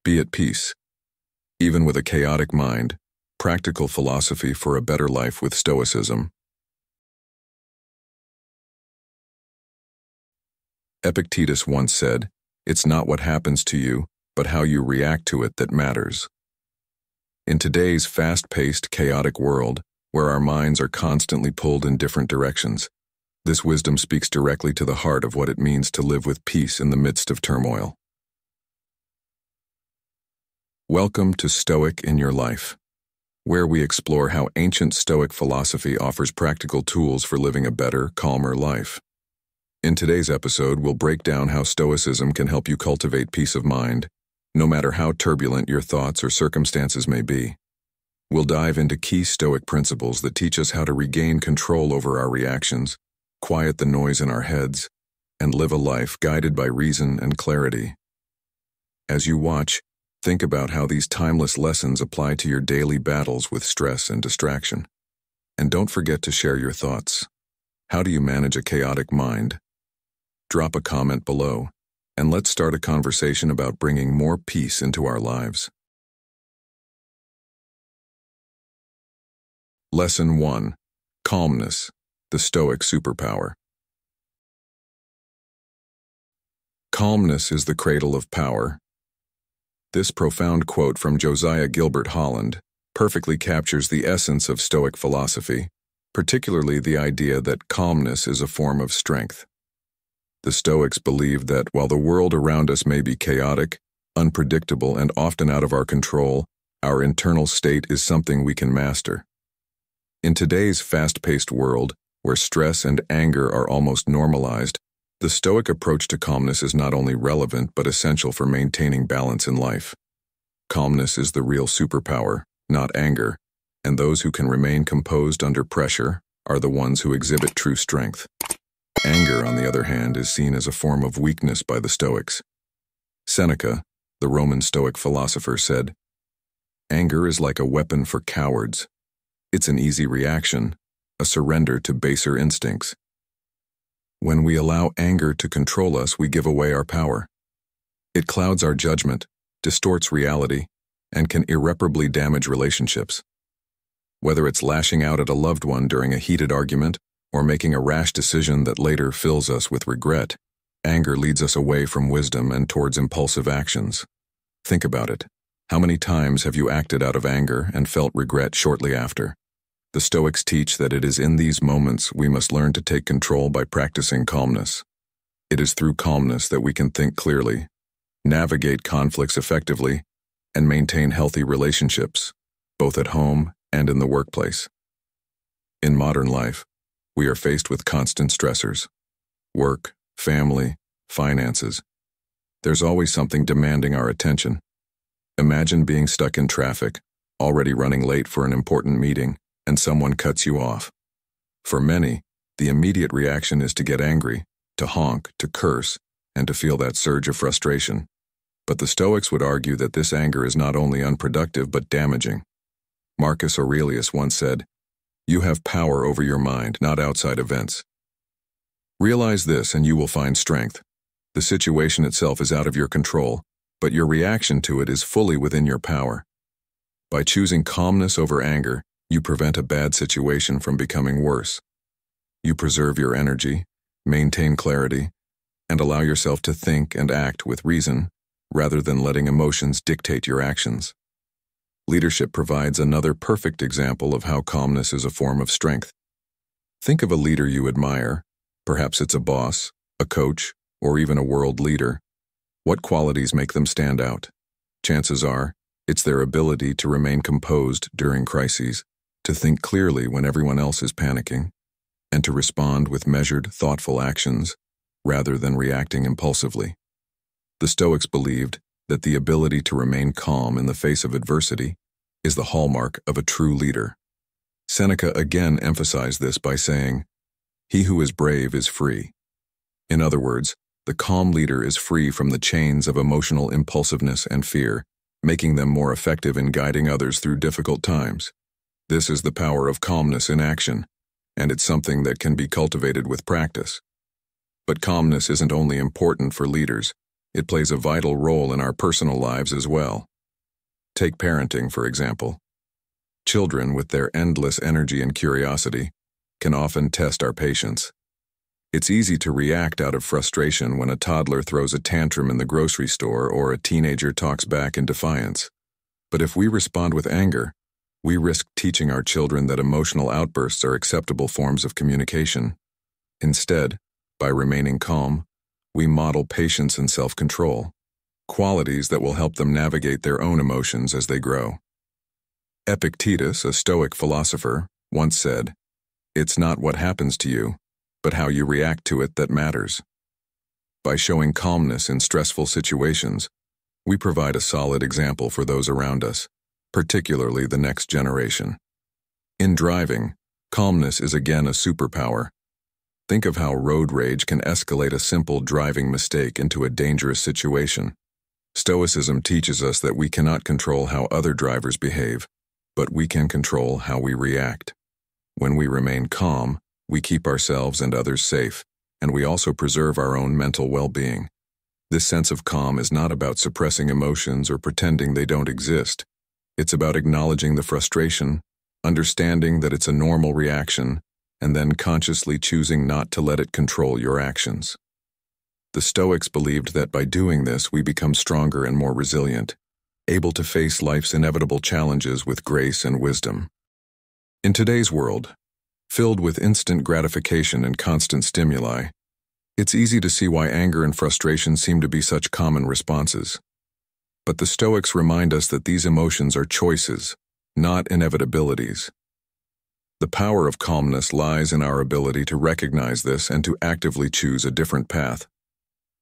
Be at peace. Even with a chaotic mind, practical philosophy for a better life with Stoicism. Epictetus once said, "It's not what happens to you, but how you react to it that matters." In today's fast-paced, chaotic world, where our minds are constantly pulled in different directions, this wisdom speaks directly to the heart of what it means to live with peace in the midst of turmoil. Welcome to Stoic in Your Life, where we explore how ancient Stoic philosophy offers practical tools for living a better, calmer life. In today's episode, we'll break down how Stoicism can help you cultivate peace of mind, no matter how turbulent your thoughts or circumstances may be. We'll dive into key Stoic principles that teach us how to regain control over our reactions, quiet the noise in our heads, and live a life guided by reason and clarity. As you watch, think about how these timeless lessons apply to your daily battles with stress and distraction. And don't forget to share your thoughts. How do you manage a chaotic mind? Drop a comment below, and let's start a conversation about bringing more peace into our lives. Lesson 1. Calmness, the Stoic superpower. Calmness is the cradle of power. This profound quote from Josiah Gilbert Holland perfectly captures the essence of Stoic philosophy, particularly the idea that calmness is a form of strength. The Stoics believed that while the world around us may be chaotic, unpredictable, and often out of our control, our internal state is something we can master. In today's fast-paced world, where stress and anger are almost normalized, the Stoic approach to calmness is not only relevant but essential for maintaining balance in life. Calmness is the real superpower, not anger, and those who can remain composed under pressure are the ones who exhibit true strength. Anger, on the other hand, is seen as a form of weakness by the Stoics. Seneca, the Roman Stoic philosopher, said, "Anger is like a weapon for cowards. It's an easy reaction, a surrender to baser instincts. When we allow anger to control us, we give away our power. It clouds our judgment, distorts reality, and can irreparably damage relationships. Whether it's lashing out at a loved one during a heated argument or making a rash decision that later fills us with regret, anger leads us away from wisdom and towards impulsive actions. Think about it. How many times have you acted out of anger and felt regret shortly after? The Stoics teach that it is in these moments we must learn to take control by practicing calmness. It is through calmness that we can think clearly, navigate conflicts effectively, and maintain healthy relationships, both at home and in the workplace. In modern life, we are faced with constant stressors: work, family, finances. There's always something demanding our attention. Imagine being stuck in traffic, already running late for an important meeting, and someone cuts you off. For many, the immediate reaction is to get angry, to honk, to curse, and to feel that surge of frustration. But the Stoics would argue that this anger is not only unproductive but damaging. Marcus Aurelius once said, "You have power over your mind, not outside events." Realize this and you will find strength. The situation itself is out of your control, but your reaction to it is fully within your power. By choosing calmness over anger, you prevent a bad situation from becoming worse. You preserve your energy, maintain clarity, and allow yourself to think and act with reason, rather than letting emotions dictate your actions. Leadership provides another perfect example of how calmness is a form of strength. Think of a leader you admire. Perhaps it's a boss, a coach, or even a world leader. What qualities make them stand out? Chances are, it's their ability to remain composed during crises, to think clearly when everyone else is panicking, and to respond with measured, thoughtful actions, rather than reacting impulsively. The Stoics believed that the ability to remain calm in the face of adversity is the hallmark of a true leader. Seneca again emphasized this by saying, "He who is brave is free." In other words, the calm leader is free from the chains of emotional impulsiveness and fear, making them more effective in guiding others through difficult times. This is the power of calmness in action, and it's something that can be cultivated with practice. But calmness isn't only important for leaders. It plays a vital role in our personal lives as well. Take parenting, for example. Children, with their endless energy and curiosity, can often test our patience. It's easy to react out of frustration when a toddler throws a tantrum in the grocery store or a teenager talks back in defiance. But if we respond with anger, we risk teaching our children that emotional outbursts are acceptable forms of communication. Instead, by remaining calm, we model patience and self-control, qualities that will help them navigate their own emotions as they grow. Epictetus, a Stoic philosopher, once said, "It's not what happens to you, but how you react to it that matters." By showing calmness in stressful situations, we provide a solid example for those around us, particularly the next generation. In driving, calmness is again a superpower. Think of how road rage can escalate a simple driving mistake into a dangerous situation. Stoicism teaches us that we cannot control how other drivers behave, but we can control how we react. When we remain calm, we keep ourselves and others safe, and we also preserve our own mental well-being. This sense of calm is not about suppressing emotions or pretending they don't exist. It's about acknowledging the frustration, understanding that it's a normal reaction, and then consciously choosing not to let it control your actions. The Stoics believed that by doing this, we become stronger and more resilient, able to face life's inevitable challenges with grace and wisdom. In today's world, filled with instant gratification and constant stimuli, it's easy to see why anger and frustration seem to be such common responses. But the Stoics remind us that these emotions are choices, not inevitabilities. The power of calmness lies in our ability to recognize this and to actively choose a different path.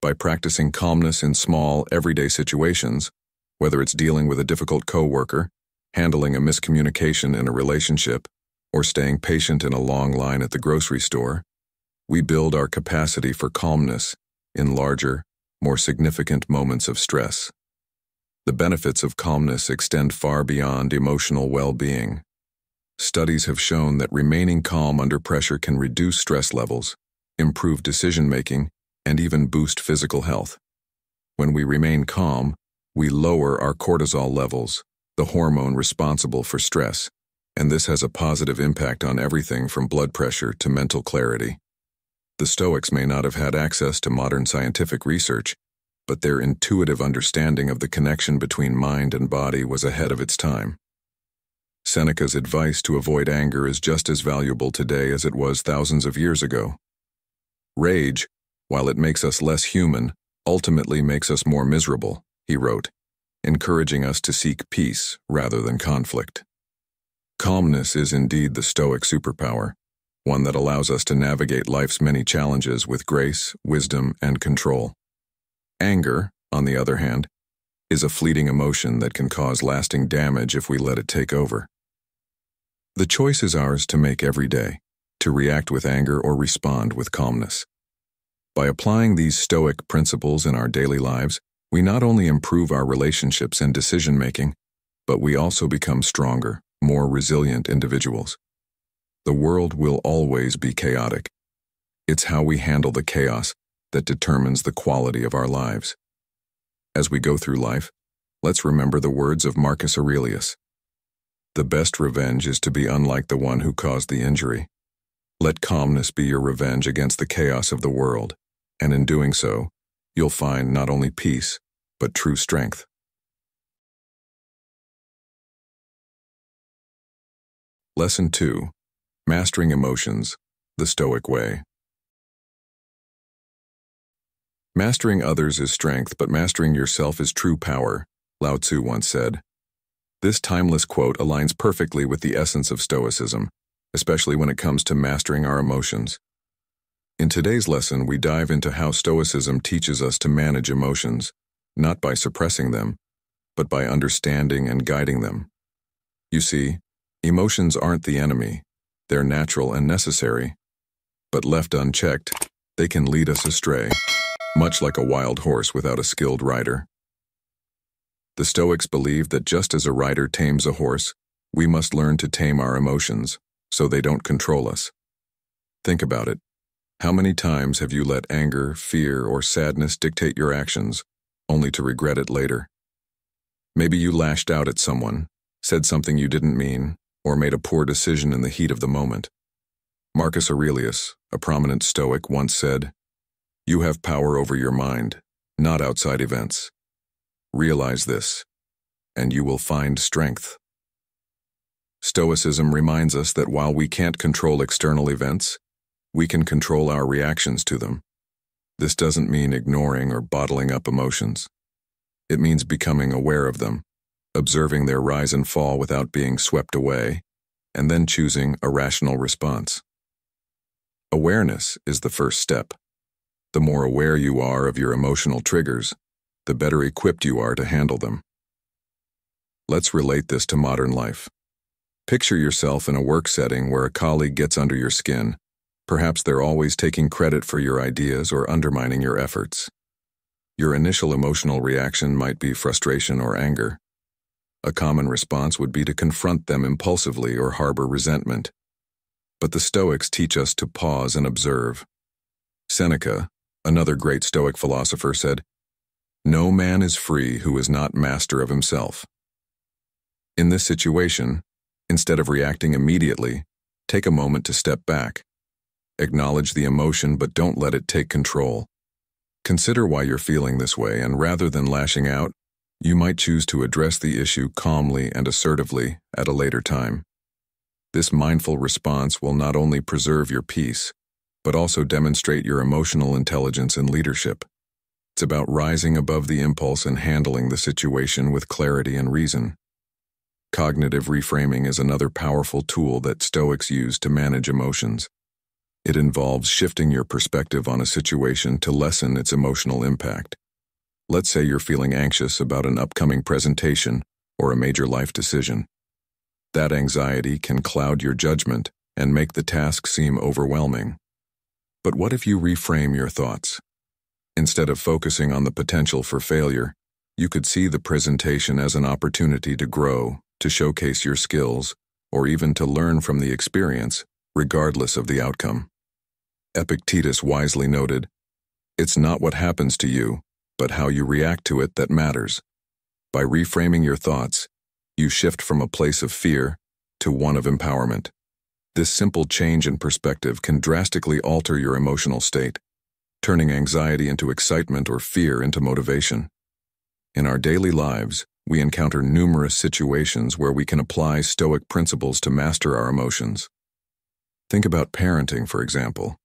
By practicing calmness in small, everyday situations, whether it's dealing with a difficult coworker, handling a miscommunication in a relationship, or staying patient in a long line at the grocery store, we build our capacity for calmness in larger, more significant moments of stress. The benefits of calmness extend far beyond emotional well-being. Studies have shown that remaining calm under pressure can reduce stress levels, improve decision-making, and even boost physical health. When we remain calm, we lower our cortisol levels, the hormone responsible for stress, and this has a positive impact on everything from blood pressure to mental clarity. The Stoics may not have had access to modern scientific research, but their intuitive understanding of the connection between mind and body was ahead of its time. Seneca's advice to avoid anger is just as valuable today as it was thousands of years ago. Rage, while it makes us less human, ultimately makes us more miserable, he wrote, encouraging us to seek peace rather than conflict. Calmness is indeed the Stoic superpower, one that allows us to navigate life's many challenges with grace, wisdom, and control. Anger, on the other hand, is a fleeting emotion that can cause lasting damage if we let it take over. The choice is ours to make every day, to react with anger or respond with calmness. By applying these Stoic principles in our daily lives, we not only improve our relationships and decision-making, but we also become stronger, more resilient individuals. The world will always be chaotic. It's how we handle the chaos that determines the quality of our lives. As we go through life, let's remember the words of Marcus Aurelius. The best revenge is to be unlike the one who caused the injury. Let calmness be your revenge against the chaos of the world, and in doing so, you'll find not only peace, but true strength. Lesson 2. Mastering Emotions, the Stoic Way. Mastering others is strength, but mastering yourself is true power, Lao Tzu once said. This timeless quote aligns perfectly with the essence of Stoicism, especially when it comes to mastering our emotions. In today's lesson, we dive into how Stoicism teaches us to manage emotions, not by suppressing them, but by understanding and guiding them. You see, emotions aren't the enemy. They're natural and necessary. But left unchecked, they can lead us astray, much like a wild horse without a skilled rider. The Stoics believe that just as a rider tames a horse, we must learn to tame our emotions, so they don't control us. Think about it. How many times have you let anger, fear, or sadness dictate your actions, only to regret it later. Maybe you lashed out at someone, said something you didn't mean, or made a poor decision in the heat of the moment. Marcus Aurelius, a prominent Stoic, once said, "You have power over your mind, not outside events. Realize this, and you will find strength." Stoicism reminds us that while we can't control external events, we can control our reactions to them. This doesn't mean ignoring or bottling up emotions. It means becoming aware of them, observing their rise and fall without being swept away, and then choosing a rational response. Awareness is the first step. The more aware you are of your emotional triggers, the better equipped you are to handle them. Let's relate this to modern life. Picture yourself in a work setting where a colleague gets under your skin. Perhaps they're always taking credit for your ideas or undermining your efforts. Your initial emotional reaction might be frustration or anger. A common response would be to confront them impulsively or harbor resentment. But the Stoics teach us to pause and observe. Seneca, another great Stoic philosopher, said, "No man is free who is not master of himself." In this situation, instead of reacting immediately, take a moment to step back. Acknowledge the emotion, but don't let it take control. Consider why you're feeling this way, and rather than lashing out, you might choose to address the issue calmly and assertively at a later time. This mindful response will not only preserve your peace, but also demonstrate your emotional intelligence and leadership. It's about rising above the impulse and handling the situation with clarity and reason. Cognitive reframing is another powerful tool that Stoics use to manage emotions. It involves shifting your perspective on a situation to lessen its emotional impact. Let's say you're feeling anxious about an upcoming presentation or a major life decision. That anxiety can cloud your judgment and make the task seem overwhelming. But what if you reframe your thoughts? Instead of focusing on the potential for failure, you could see the presentation as an opportunity to grow, to showcase your skills, or even to learn from the experience, regardless of the outcome. Epictetus wisely noted, "It's not what happens to you, but how you react to it that matters." By reframing your thoughts, you shift from a place of fear to one of empowerment. This simple change in perspective can drastically alter your emotional state, turning anxiety into excitement or fear into motivation. In our daily lives, we encounter numerous situations where we can apply Stoic principles to master our emotions. Think about parenting, for example.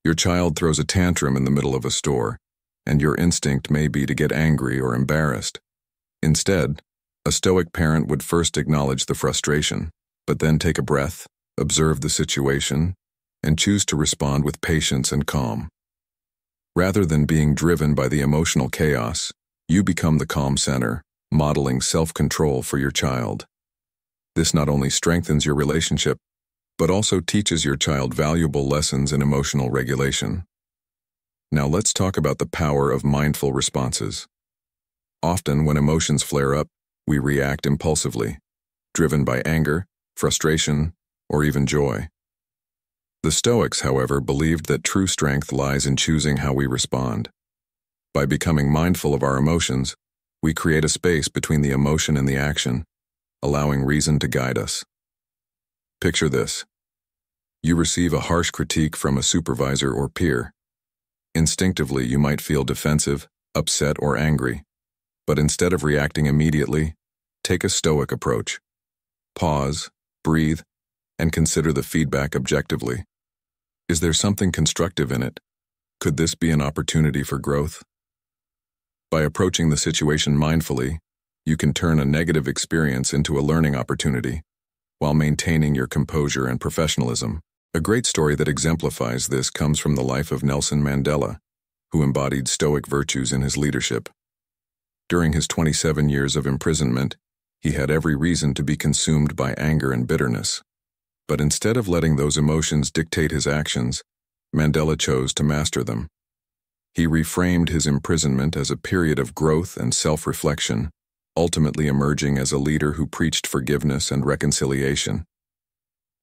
Your child throws a tantrum in the middle of a store, and your instinct may be to get angry or embarrassed. Instead, a Stoic parent would first acknowledge the frustration, but then take a breath, observe the situation, and choose to respond with patience and calm. Rather than being driven by the emotional chaos, you become the calm center, modeling self-control for your child. This not only strengthens your relationship, but also teaches your child valuable lessons in emotional regulation. Now let's talk about the power of mindful responses. Often when emotions flare up, we react impulsively, driven by anger, frustration, or even joy. The Stoics, however, believed that true strength lies in choosing how we respond. By becoming mindful of our emotions, we create a space between the emotion and the action, allowing reason to guide us. Picture this. You receive a harsh critique from a supervisor or peer. Instinctively, you might feel defensive, upset, or angry. But instead of reacting immediately, take a Stoic approach. Pause, breathe, and consider the feedback objectively. Is there something constructive in it? Could this be an opportunity for growth? By approaching the situation mindfully, you can turn a negative experience into a learning opportunity, while maintaining your composure and professionalism. A great story that exemplifies this comes from the life of Nelson Mandela, who embodied Stoic virtues in his leadership. During his 27 years of imprisonment, he had every reason to be consumed by anger and bitterness. But instead of letting those emotions dictate his actions, Mandela chose to master them. He reframed his imprisonment as a period of growth and self-reflection, ultimately emerging as a leader who preached forgiveness and reconciliation.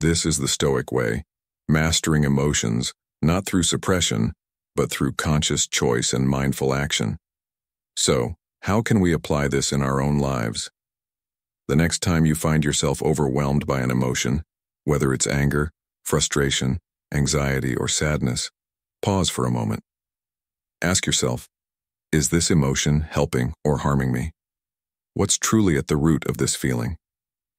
This is the Stoic way, mastering emotions, not through suppression, but through conscious choice and mindful action. So, how can we apply this in our own lives? The next time you find yourself overwhelmed by an emotion, whether it's anger, frustration, anxiety, or sadness, pause for a moment. Ask yourself, is this emotion helping or harming me? What's truly at the root of this feeling?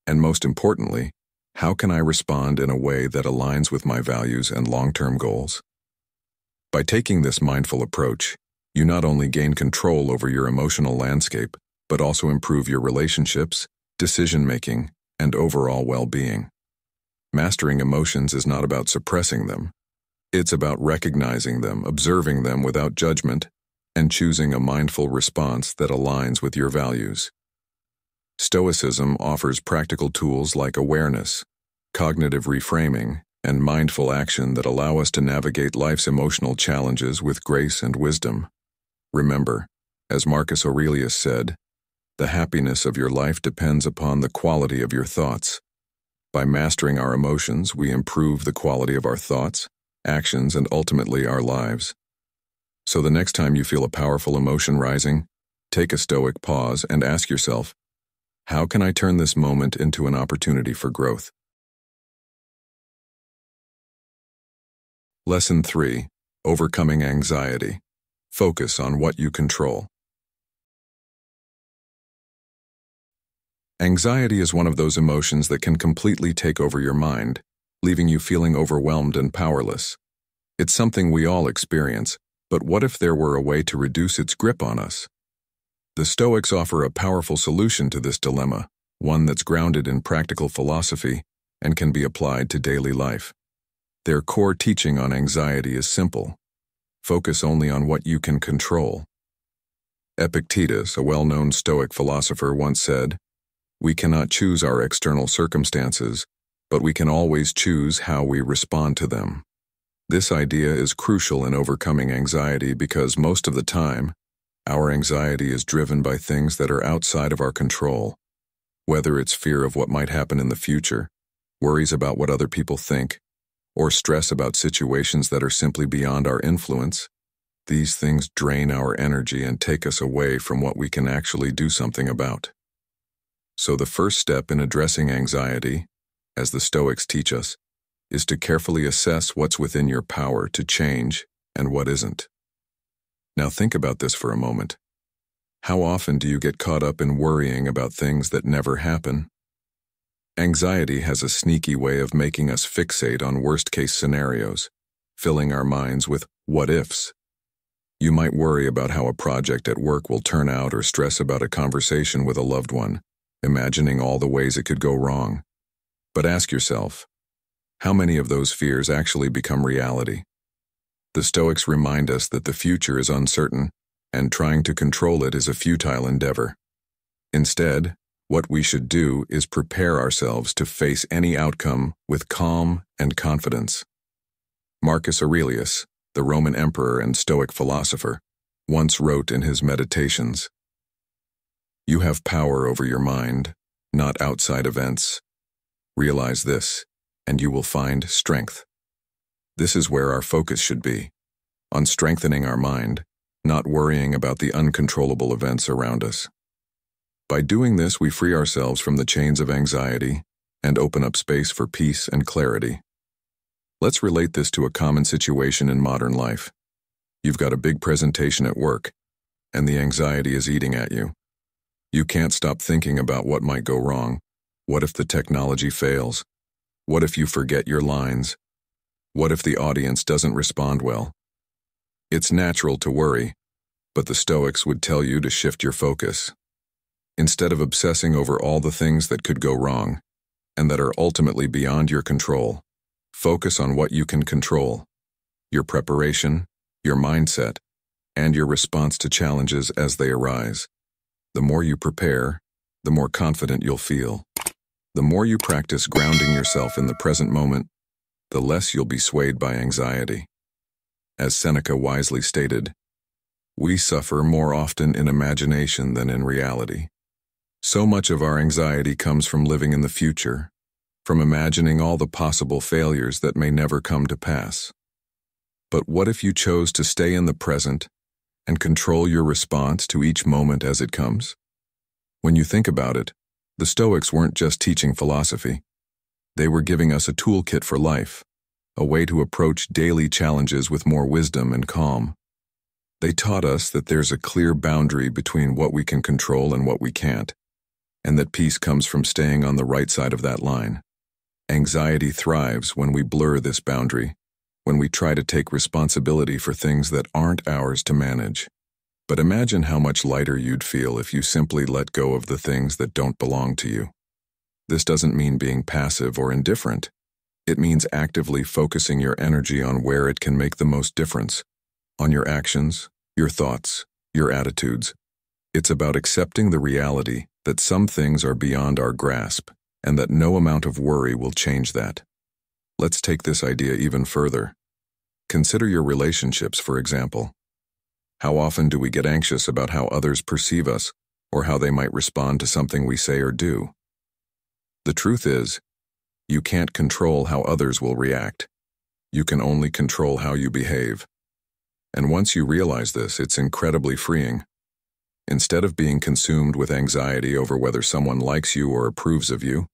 And most importantly, how can I respond in a way that aligns with my values and long-term goals? By taking this mindful approach, you not only gain control over your emotional landscape, but also improve your relationships, decision-making, and overall well-being. Mastering emotions is not about suppressing them. It's about recognizing them, observing them without judgment, and choosing a mindful response that aligns with your values. Stoicism offers practical tools like awareness, cognitive reframing, and mindful action that allow us to navigate life's emotional challenges with grace and wisdom. Remember, as Marcus Aurelius said, the happiness of your life depends upon the quality of your thoughts. By mastering our emotions, we improve the quality of our thoughts, actions, and ultimately our lives. So the next time you feel a powerful emotion rising, take a stoic pause and ask yourself, how can I turn this moment into an opportunity for growth? Lesson 3. Overcoming anxiety. Focus on what you control. Anxiety is one of those emotions that can completely take over your mind, leaving you feeling overwhelmed and powerless. It's something we all experience, but what if there were a way to reduce its grip on us? The Stoics offer a powerful solution to this dilemma, one that's grounded in practical philosophy and can be applied to daily life. Their core teaching on anxiety is simple. Focus only on what you can control. Epictetus, a well-known Stoic philosopher, once said, "We cannot choose our external circumstances, but we can always choose how we respond to them." This idea is crucial in overcoming anxiety because most of the time, our anxiety is driven by things that are outside of our control. Whether it's fear of what might happen in the future, worries about what other people think, or stress about situations that are simply beyond our influence, these things drain our energy and take us away from what we can actually do something about. So the first step in addressing anxiety, as the Stoics teach us, is to carefully assess what's within your power to change and what isn't. Now think about this for a moment. How often do you get caught up in worrying about things that never happen? Anxiety has a sneaky way of making us fixate on worst-case scenarios, filling our minds with what-ifs. You might worry about how a project at work will turn out or stress about a conversation with a loved one, imagining all the ways it could go wrong. But ask yourself, how many of those fears actually become reality? The Stoics remind us that the future is uncertain, and trying to control it is a futile endeavor. Instead, what we should do is prepare ourselves to face any outcome with calm and confidence. Marcus Aurelius, the Roman emperor and Stoic philosopher, once wrote in his Meditations, "You have power over your mind, not outside events. Realize this, and you will find strength." This is where our focus should be, on strengthening our mind, not worrying about the uncontrollable events around us. By doing this, we free ourselves from the chains of anxiety and open up space for peace and clarity. Let's relate this to a common situation in modern life. You've got a big presentation at work, and the anxiety is eating at you. You can't stop thinking about what might go wrong. What if the technology fails? What if you forget your lines? What if the audience doesn't respond well? It's natural to worry, but the Stoics would tell you to shift your focus. Instead of obsessing over all the things that could go wrong, and that are ultimately beyond your control, focus on what you can control: your preparation, your mindset, and your response to challenges as they arise. The more you prepare, the more confident you'll feel. The more you practice grounding yourself in the present moment, the less you'll be swayed by anxiety. As Seneca wisely stated, "We suffer more often in imagination than in reality." So much of our anxiety comes from living in the future, from imagining all the possible failures that may never come to pass. But what if you chose to stay in the present and control your response to each moment as it comes? When you think about it, the Stoics weren't just teaching philosophy. They were giving us a toolkit for life, a way to approach daily challenges with more wisdom and calm. They taught us that there's a clear boundary between what we can control and what we can't, and that peace comes from staying on the right side of that line. Anxiety thrives when we blur this boundary, when we try to take responsibility for things that aren't ours to manage. But imagine how much lighter you'd feel if you simply let go of the things that don't belong to you. This doesn't mean being passive or indifferent. It means actively focusing your energy on where it can make the most difference, on your actions, your thoughts, your attitudes. It's about accepting the reality that some things are beyond our grasp, and that no amount of worry will change that. Let's take this idea even further. Consider your relationships, for example. How often do we get anxious about how others perceive us, or how they might respond to something we say or do? The truth is, you can't control how others will react. You can only control how you behave. And once you realize this, it's incredibly freeing. Instead of being consumed with anxiety over whether someone likes you or approves of you,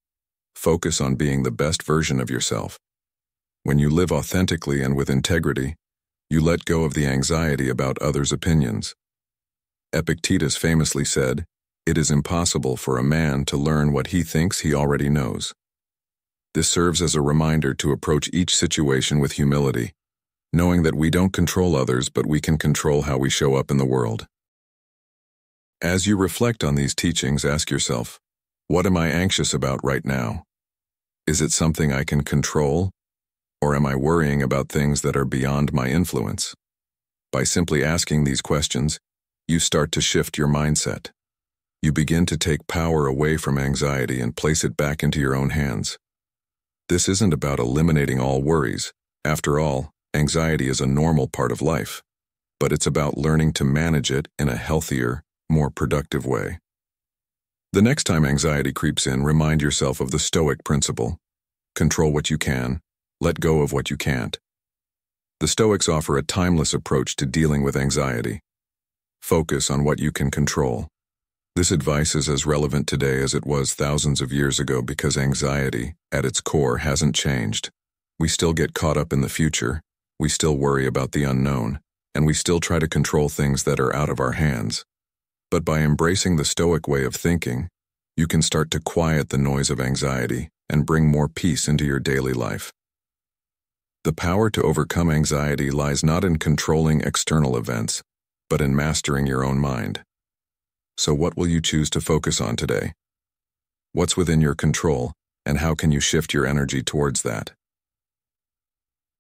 focus on being the best version of yourself. When you live authentically and with integrity, you let go of the anxiety about others' opinions. Epictetus famously said, "It is impossible for a man to learn what he thinks he already knows." This serves as a reminder to approach each situation with humility, knowing that we don't control others, but we can control how we show up in the world. As you reflect on these teachings, ask yourself, what am I anxious about right now? Is it something I can control? Or am I worrying about things that are beyond my influence? By simply asking these questions, you start to shift your mindset. You begin to take power away from anxiety and place it back into your own hands. This isn't about eliminating all worries. After all, anxiety is a normal part of life. But it's about learning to manage it in a healthier, more productive way. The next time anxiety creeps in, remind yourself of the Stoic principle. Control what you can, let go of what you can't. The Stoics offer a timeless approach to dealing with anxiety. Focus on what you can control. This advice is as relevant today as it was thousands of years ago because anxiety, at its core, hasn't changed. We still get caught up in the future, we still worry about the unknown, and we still try to control things that are out of our hands. But by embracing the Stoic way of thinking, you can start to quiet the noise of anxiety and bring more peace into your daily life. The power to overcome anxiety lies not in controlling external events, but in mastering your own mind. So what will you choose to focus on today? What's within your control, and how can you shift your energy towards that?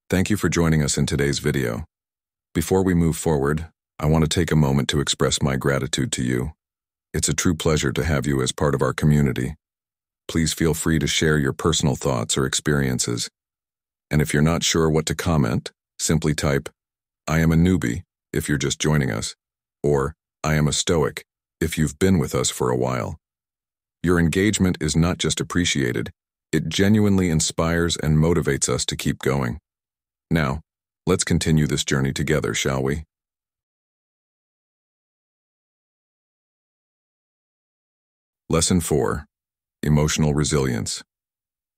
Thank you for joining us in today's video. Before we move forward, I want to take a moment to express my gratitude to you. It's a true pleasure to have you as part of our community. Please feel free to share your personal thoughts or experiences. And if you're not sure what to comment, simply type, "I am a newbie," if you're just joining us, or "I am a Stoic," if you've been with us for a while. Your engagement is not just appreciated, it genuinely inspires and motivates us to keep going. Now, let's continue this journey together, shall we? Lesson 4. Emotional Resilience.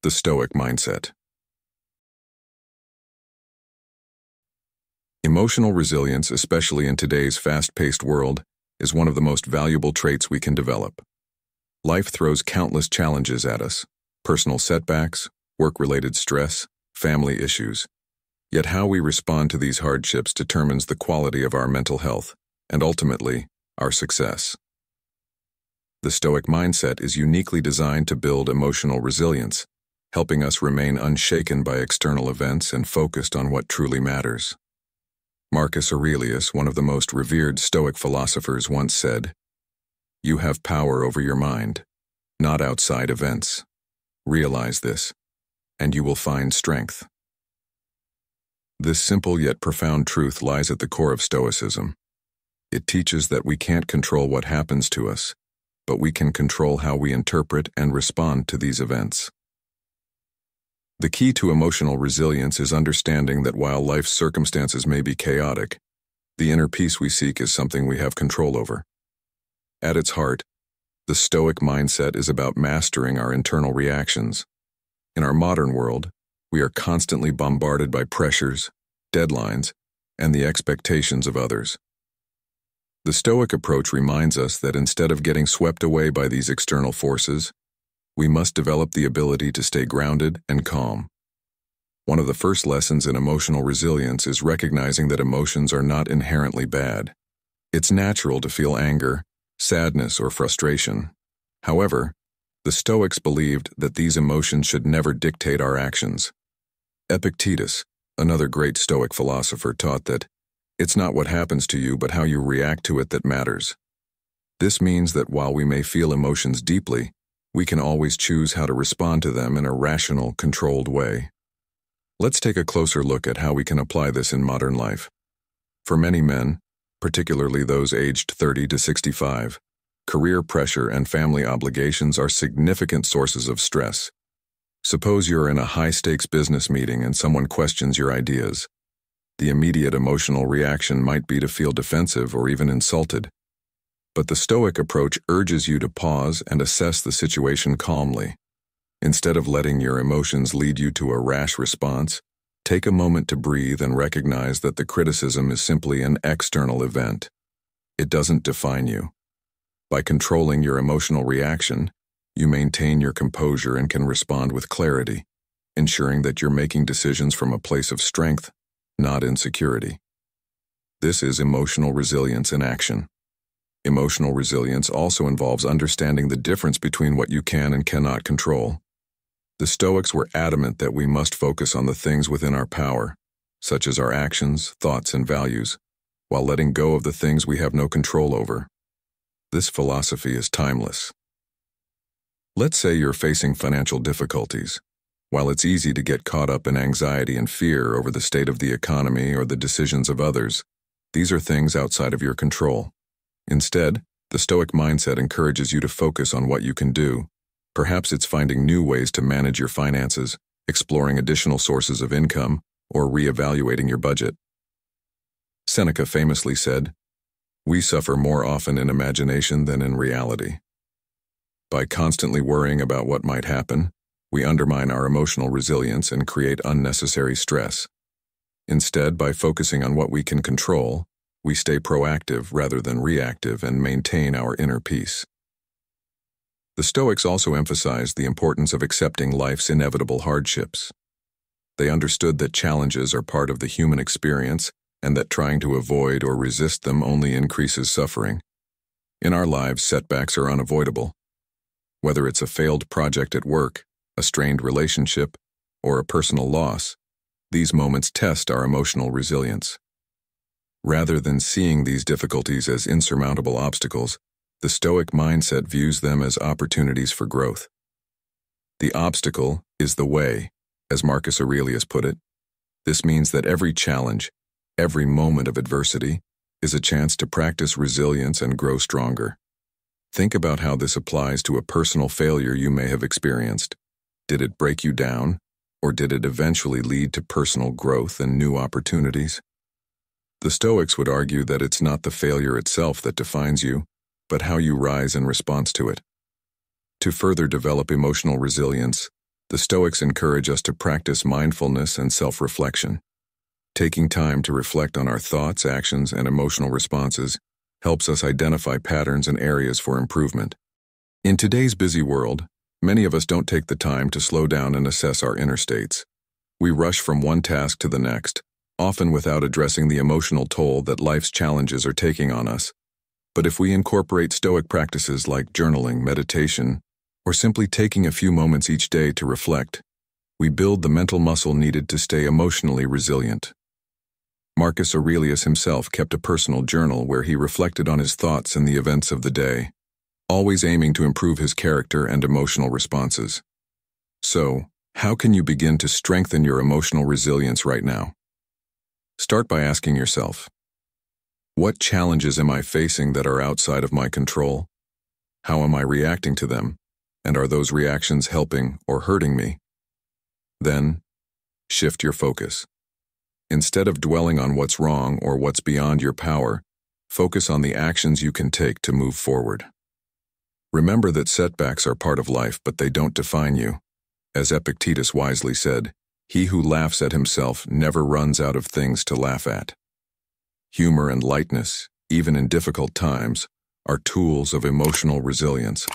The Stoic Mindset. Emotional resilience, especially in today's fast-paced world, is one of the most valuable traits we can develop. Life throws countless challenges at us: personal setbacks, work-related stress, family issues. Yet how we respond to these hardships determines the quality of our mental health, and ultimately, our success. The Stoic mindset is uniquely designed to build emotional resilience, helping us remain unshaken by external events and focused on what truly matters. Marcus Aurelius, one of the most revered Stoic philosophers, once said, "You have power over your mind, not outside events. Realize this, and you will find strength." This simple yet profound truth lies at the core of Stoicism. It teaches that we can't control what happens to us, but we can control how we interpret and respond to these events. The key to emotional resilience is understanding that while life's circumstances may be chaotic, The inner peace we seek is something we have control over. At its heart, the Stoic mindset is about mastering our internal reactions. In our modern world, we are constantly bombarded by pressures, deadlines, and the expectations of others. The Stoic approach reminds us that instead of getting swept away by these external forces, we must develop the ability to stay grounded and calm. One of the first lessons in emotional resilience is recognizing that emotions are not inherently bad. It's natural to feel anger, sadness, or frustration. However, the Stoics believed that these emotions should never dictate our actions. Epictetus, another great Stoic philosopher, taught that it's not what happens to you but how you react to it that matters. This means that while we may feel emotions deeply, we can always choose how to respond to them in a rational, controlled way. Let's take a closer look at how we can apply this in modern life. For many men, particularly those aged 30 to 65, career pressure and family obligations are significant sources of stress. Suppose you're in a high-stakes business meeting and someone questions your ideas. The immediate emotional reaction might be to feel defensive or even insulted. But the Stoic approach urges you to pause and assess the situation calmly. Instead of letting your emotions lead you to a rash response, take a moment to breathe and recognize that the criticism is simply an external event. It doesn't define you. By controlling your emotional reaction, you maintain your composure and can respond with clarity, ensuring that you're making decisions from a place of strength, not insecurity. This is emotional resilience in action. Emotional resilience also involves understanding the difference between what you can and cannot control. The Stoics were adamant that we must focus on the things within our power, such as our actions, thoughts, and values, while letting go of the things we have no control over. This philosophy is timeless. Let's say you're facing financial difficulties. While it's easy to get caught up in anxiety and fear over the state of the economy or the decisions of others, these are things outside of your control. Instead, the Stoic mindset encourages you to focus on what you can do. Perhaps it's finding new ways to manage your finances, exploring additional sources of income, or reevaluating your budget. Seneca famously said, "We suffer more often in imagination than in reality." By constantly worrying about what might happen, we undermine our emotional resilience and create unnecessary stress. Instead, by focusing on what we can control, we stay proactive rather than reactive and maintain our inner peace. The Stoics also emphasized the importance of accepting life's inevitable hardships. They understood that challenges are part of the human experience and that trying to avoid or resist them only increases suffering. In our lives, setbacks are unavoidable. Whether it's a failed project at work, a strained relationship, or a personal loss, these moments test our emotional resilience. Rather than seeing these difficulties as insurmountable obstacles, the Stoic mindset views them as opportunities for growth. The obstacle is the way, as Marcus Aurelius put it. This means that every challenge, every moment of adversity, is a chance to practice resilience and grow stronger. Think about how this applies to a personal failure you may have experienced. Did it break you down, or did it eventually lead to personal growth and new opportunities? The Stoics would argue that it's not the failure itself that defines you, but how you rise in response to it. To further develop emotional resilience, the Stoics encourage us to practice mindfulness and self-reflection. Taking time to reflect on our thoughts, actions, and emotional responses helps us identify patterns and areas for improvement. In today's busy world, many of us don't take the time to slow down and assess our inner states. We rush from one task to the next, often without addressing the emotional toll that life's challenges are taking on us. But if we incorporate Stoic practices like journaling, meditation, or simply taking a few moments each day to reflect, we build the mental muscle needed to stay emotionally resilient. Marcus Aurelius himself kept a personal journal where he reflected on his thoughts and the events of the day, always aiming to improve his character and emotional responses. So, how can you begin to strengthen your emotional resilience right now? Start by asking yourself, what challenges am I facing that are outside of my control? How am I reacting to them? And are those reactions helping or hurting me? Then, shift your focus. Instead of dwelling on what's wrong or what's beyond your power, focus on the actions you can take to move forward. Remember that setbacks are part of life, but they don't define you. As Epictetus wisely said, "He who laughs at himself never runs out of things to laugh at." Humor and lightness, even in difficult times, are tools of emotional resilience,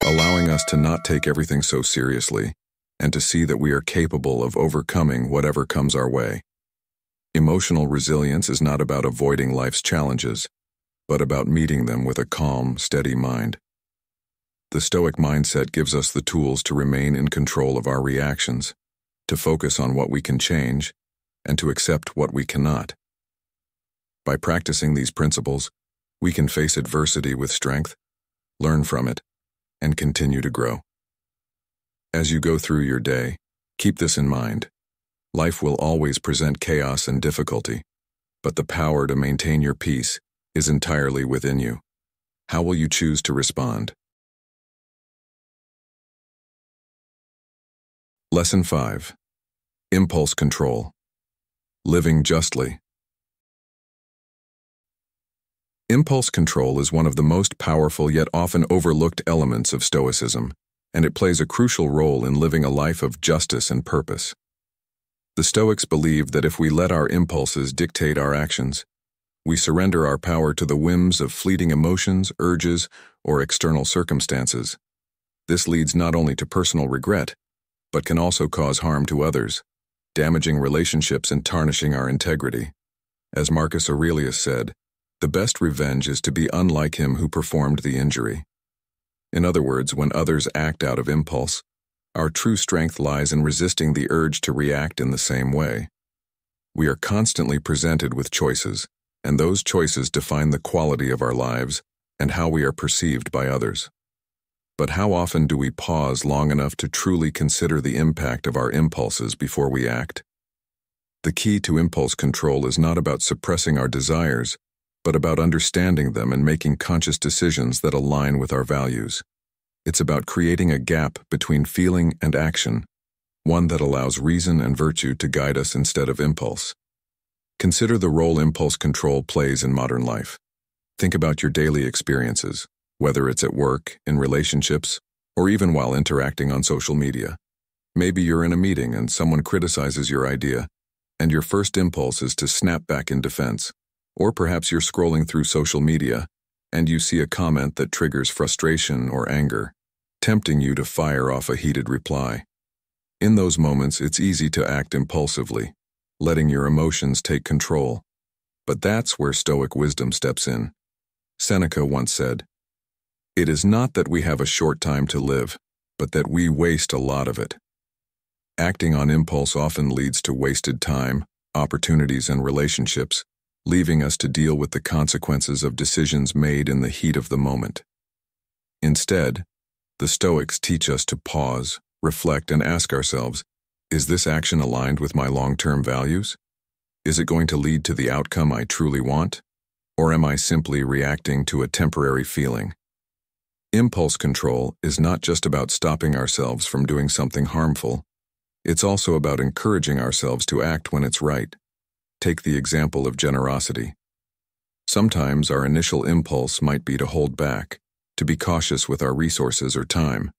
allowing us to not take everything so seriously and to see that we are capable of overcoming whatever comes our way. Emotional resilience is not about avoiding life's challenges, but about meeting them with a calm, steady mind. The Stoic mindset gives us the tools to remain in control of our reactions, to focus on what we can change, and to accept what we cannot. By practicing these principles, we can face adversity with strength, learn from it, and continue to grow. As you go through your day, keep this in mind. Life will always present chaos and difficulty, but the power to maintain your peace is entirely within you. How will you choose to respond? Lesson 5. Impulse Control. Living Justly. Impulse control is one of the most powerful yet often overlooked elements of Stoicism, and it plays a crucial role in living a life of justice and purpose. The Stoics believed that if we let our impulses dictate our actions, we surrender our power to the whims of fleeting emotions, urges, or external circumstances. This leads not only to personal regret, but can also cause harm to others, damaging relationships and tarnishing our integrity. As Marcus Aurelius said, "The best revenge is to be unlike him who performed the injury." In other words, when others act out of impulse, our true strength lies in resisting the urge to react in the same way. We are constantly presented with choices, and those choices define the quality of our lives and how we are perceived by others. But how often do we pause long enough to truly consider the impact of our impulses before we act? The key to impulse control is not about suppressing our desires, but about understanding them and making conscious decisions that align with our values. It's about creating a gap between feeling and action, one that allows reason and virtue to guide us instead of impulse. Consider the role impulse control plays in modern life. Think about your daily experiences, whether it's at work, in relationships, or even while interacting on social media. Maybe you're in a meeting and someone criticizes your idea, and your first impulse is to snap back in defense. Or perhaps you're scrolling through social media and you see a comment that triggers frustration or anger, tempting you to fire off a heated reply. In those moments, it's easy to act impulsively, letting your emotions take control. But that's where Stoic wisdom steps in. Seneca once said, "It is not that we have a short time to live, but that we waste a lot of it." Acting on impulse often leads to wasted time, opportunities, and relationships, leaving us to deal with the consequences of decisions made in the heat of the moment. Instead, the Stoics teach us to pause, reflect, and ask ourselves, is this action aligned with my long-term values? Is it going to lead to the outcome I truly want? Or am I simply reacting to a temporary feeling? Impulse control is not just about stopping ourselves from doing something harmful. It's also about encouraging ourselves to act when it's right. Take the example of generosity. Sometimes our initial impulse might be to hold back, to be cautious with our resources or time.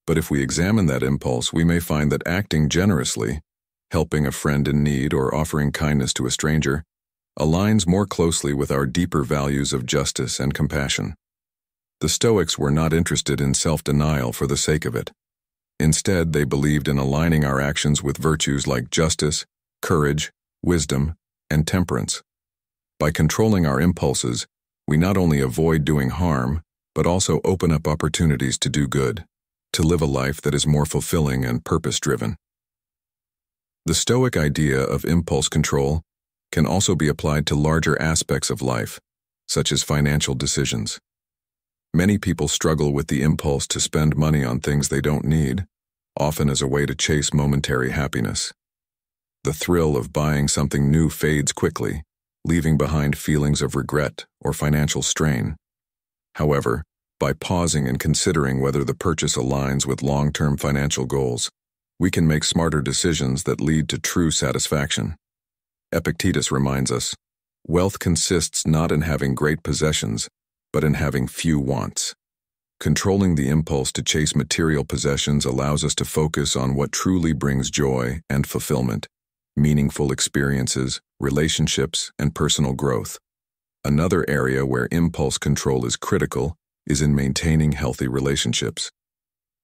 But if we examine that impulse, we may find that acting generously, helping a friend in need or offering kindness to a stranger, aligns more closely with our deeper values of justice and compassion. The Stoics were not interested in self-denial for the sake of it. Instead, they believed in aligning our actions with virtues like justice, courage, wisdom, and temperance. By controlling our impulses, we not only avoid doing harm, but also open up opportunities to do good, to live a life that is more fulfilling and purpose-driven. The Stoic idea of impulse control can also be applied to larger aspects of life, such as financial decisions. Many people struggle with the impulse to spend money on things they don't need, often as a way to chase momentary happiness. The thrill of buying something new fades quickly, leaving behind feelings of regret or financial strain. However, by pausing and considering whether the purchase aligns with long-term financial goals, we can make smarter decisions that lead to true satisfaction. Epictetus reminds us, wealth consists not in having great possessions, but in having few wants. Controlling the impulse to chase material possessions allows us to focus on what truly brings joy and fulfillment, meaningful experiences, relationships, and personal growth. Another area where impulse control is critical is in maintaining healthy relationships.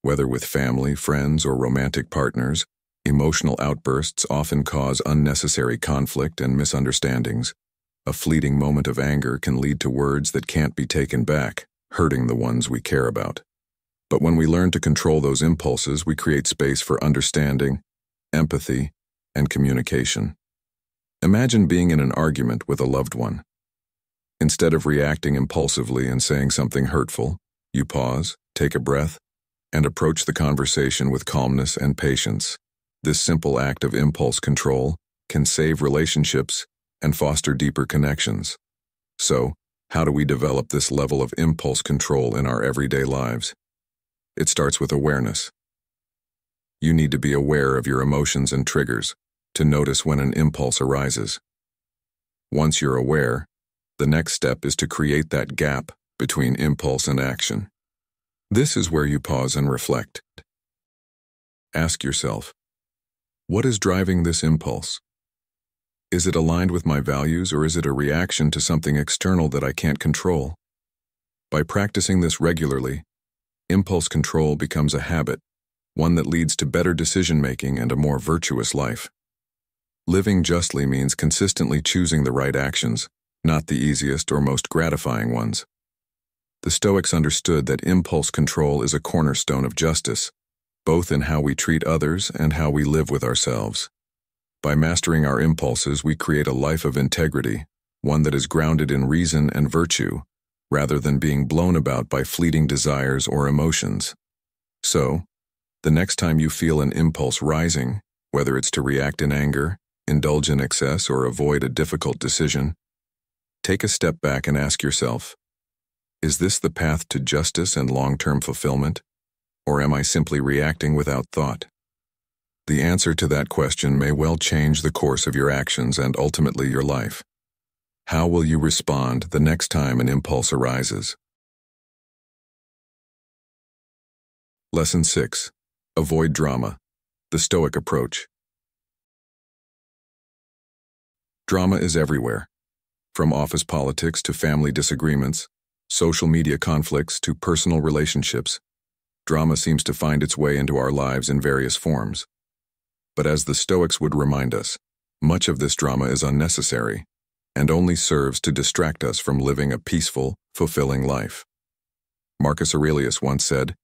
Whether with family, friends, or romantic partners, emotional outbursts often cause unnecessary conflict and misunderstandings. A fleeting moment of anger can lead to words that can't be taken back, hurting the ones we care about. But when we learn to control those impulses, we create space for understanding, empathy, and communication. Imagine being in an argument with a loved one. Instead of reacting impulsively and saying something hurtful, you pause, take a breath, and approach the conversation with calmness and patience. This simple act of impulse control can save relationships and foster deeper connections. So, how do we develop this level of impulse control in our everyday lives? It starts with awareness. You need to be aware of your emotions and triggers to notice when an impulse arises. Once you're aware, the next step is to create that gap between impulse and action. This is where you pause and reflect. Ask yourself, what is driving this impulse? Is it aligned with my values, or is it a reaction to something external that I can't control? By practicing this regularly, impulse control becomes a habit, one that leads to better decision-making and a more virtuous life. Living justly means consistently choosing the right actions, not the easiest or most gratifying ones. The Stoics understood that impulse control is a cornerstone of justice, both in how we treat others and how we live with ourselves. By mastering our impulses, we create a life of integrity, one that is grounded in reason and virtue, rather than being blown about by fleeting desires or emotions. So, the next time you feel an impulse rising, whether it's to react in anger, indulge in excess, or avoid a difficult decision, take a step back and ask yourself, is this the path to justice and long-term fulfillment, or am I simply reacting without thought? The answer to that question may well change the course of your actions and ultimately your life. How will you respond the next time an impulse arises? Lesson 6. Avoid drama. The Stoic approach. Drama is everywhere. From office politics to family disagreements, social media conflicts to personal relationships, drama seems to find its way into our lives in various forms. But as the Stoics would remind us, much of this drama is unnecessary and only serves to distract us from living a peaceful, fulfilling life. Marcus Aurelius once said,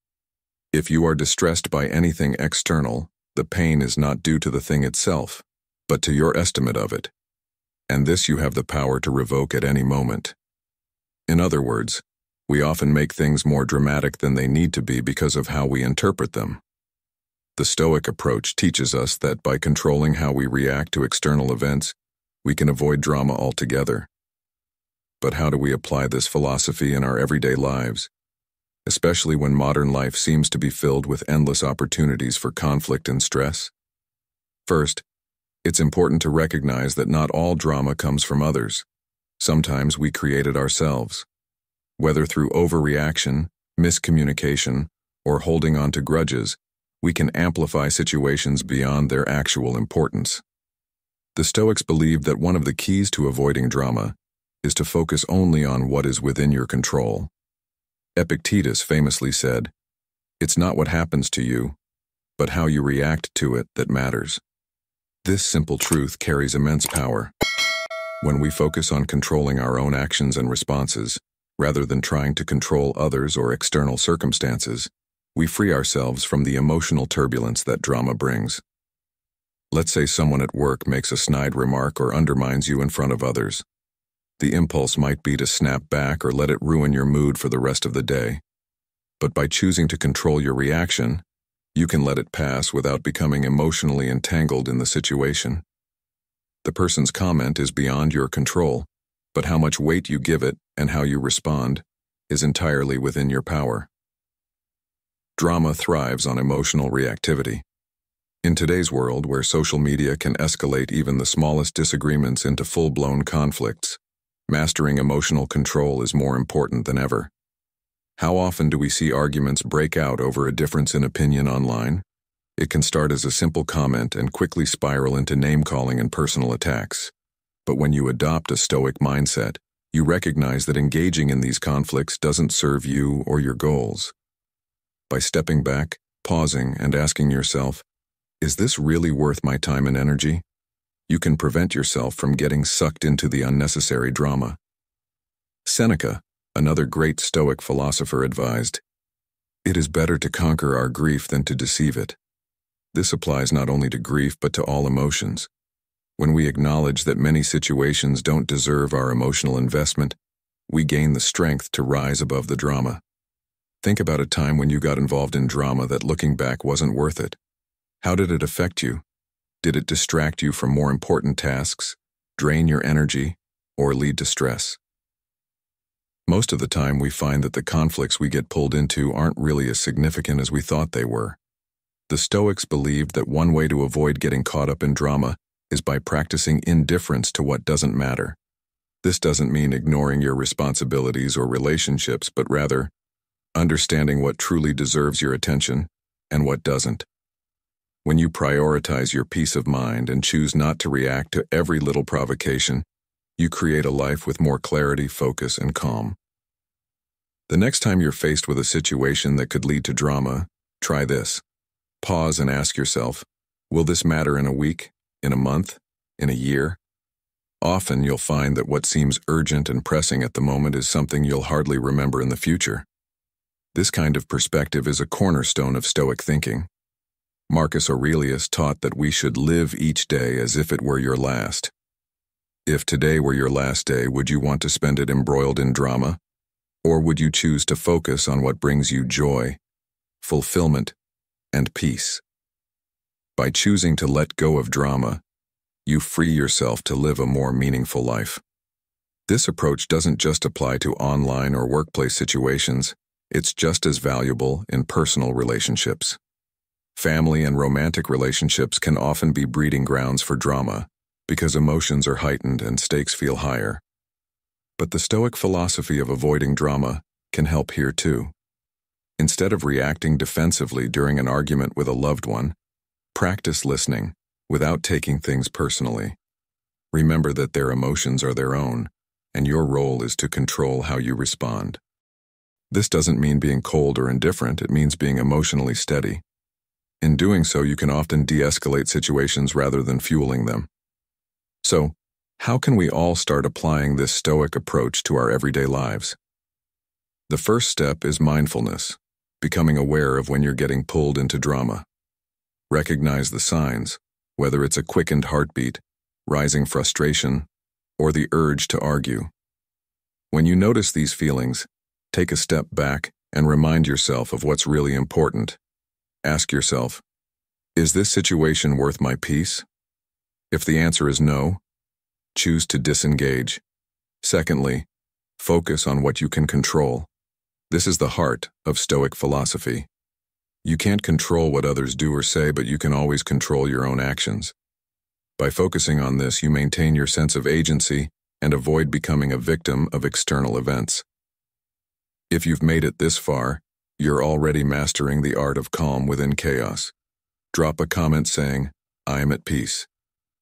"If you are distressed by anything external, the pain is not due to the thing itself, but to your estimate of it. And this you have the power to revoke at any moment." In other words, we often make things more dramatic than they need to be because of how we interpret them. The Stoic approach teaches us that by controlling how we react to external events, we can avoid drama altogether. But how do we apply this philosophy in our everyday lives, especially when modern life seems to be filled with endless opportunities for conflict and stress? First, it's important to recognize that not all drama comes from others. Sometimes we create it ourselves. Whether through overreaction, miscommunication, or holding on to grudges, we can amplify situations beyond their actual importance. The Stoics believed that one of the keys to avoiding drama is to focus only on what is within your control. Epictetus famously said, "It's not what happens to you, but how you react to it that matters." This simple truth carries immense power. When we focus on controlling our own actions and responses, rather than trying to control others or external circumstances, we free ourselves from the emotional turbulence that drama brings. Let's say someone at work makes a snide remark or undermines you in front of others. The impulse might be to snap back or let it ruin your mood for the rest of the day. But by choosing to control your reaction, you can let it pass without becoming emotionally entangled in the situation. The person's comment is beyond your control, but how much weight you give it and how you respond is entirely within your power. Drama thrives on emotional reactivity. In today's world, where social media can escalate even the smallest disagreements into full-blown conflicts, mastering emotional control is more important than ever. How often do we see arguments break out over a difference in opinion online? It can start as a simple comment and quickly spiral into name-calling and personal attacks. But when you adopt a Stoic mindset, you recognize that engaging in these conflicts doesn't serve you or your goals. By stepping back, pausing, and asking yourself, is this really worth my time and energy? You can prevent yourself from getting sucked into the unnecessary drama. Seneca, another great Stoic philosopher, advised, "It is better to conquer our grief than to deceive it." This applies not only to grief but to all emotions. When we acknowledge that many situations don't deserve our emotional investment, we gain the strength to rise above the drama. Think about a time when you got involved in drama that, looking back, wasn't worth it. How did it affect you? Did it distract you from more important tasks, drain your energy, or lead to stress? Most of the time, we find that the conflicts we get pulled into aren't really as significant as we thought they were. The Stoics believed that one way to avoid getting caught up in drama is by practicing indifference to what doesn't matter. This doesn't mean ignoring your responsibilities or relationships, but rather understanding what truly deserves your attention and what doesn't. When you prioritize your peace of mind and choose not to react to every little provocation, you create a life with more clarity, focus, and calm. The next time you're faced with a situation that could lead to drama, try this. Pause and ask yourself, will this matter in a week, in a month, in a year? Often you'll find that what seems urgent and pressing at the moment is something you'll hardly remember in the future. This kind of perspective is a cornerstone of Stoic thinking. Marcus Aurelius taught that we should live each day as if it were your last. If today were your last day, would you want to spend it embroiled in drama? Or would you choose to focus on what brings you joy, fulfillment, and peace? By choosing to let go of drama, you free yourself to live a more meaningful life. This approach doesn't just apply to online or workplace situations, it's just as valuable in personal relationships. Family and romantic relationships can often be breeding grounds for drama because emotions are heightened and stakes feel higher. But the Stoic philosophy of avoiding drama can help here too. Instead of reacting defensively during an argument with a loved one, practice listening without taking things personally. Remember that their emotions are their own, and your role is to control how you respond. This doesn't mean being cold or indifferent, it means being emotionally steady. In doing so, you can often de-escalate situations rather than fueling them. So, how can we all start applying this Stoic approach to our everyday lives? The first step is mindfulness, becoming aware of when you're getting pulled into drama. Recognize the signs, whether it's a quickened heartbeat, rising frustration, or the urge to argue. When you notice these feelings, take a step back and remind yourself of what's really important. Ask yourself, is this situation worth my peace? If the answer is no, choose to disengage. Secondly, focus on what you can control. This is the heart of Stoic philosophy. You can't control what others do or say, but you can always control your own actions. By focusing on this, you maintain your sense of agency and avoid becoming a victim of external events. If you've made it this far, you're already mastering the art of calm within chaos. Drop a comment saying, "I am at peace,"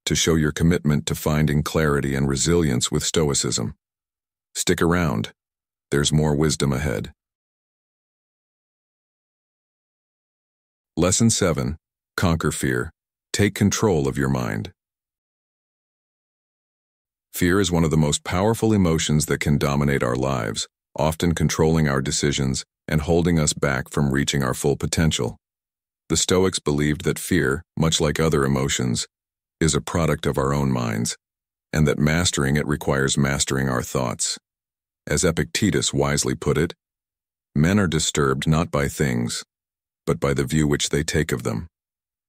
to show your commitment to finding clarity and resilience with Stoicism. Stick around. There's more wisdom ahead. Lesson 7. Conquer fear. Take control of your mind. Fear is one of the most powerful emotions that can dominate our lives, often controlling our decisions and holding us back from reaching our full potential. The Stoics believed that fear, much like other emotions, is a product of our own minds, and that mastering it requires mastering our thoughts. As Epictetus wisely put it, men are disturbed not by things, but by the view which they take of them.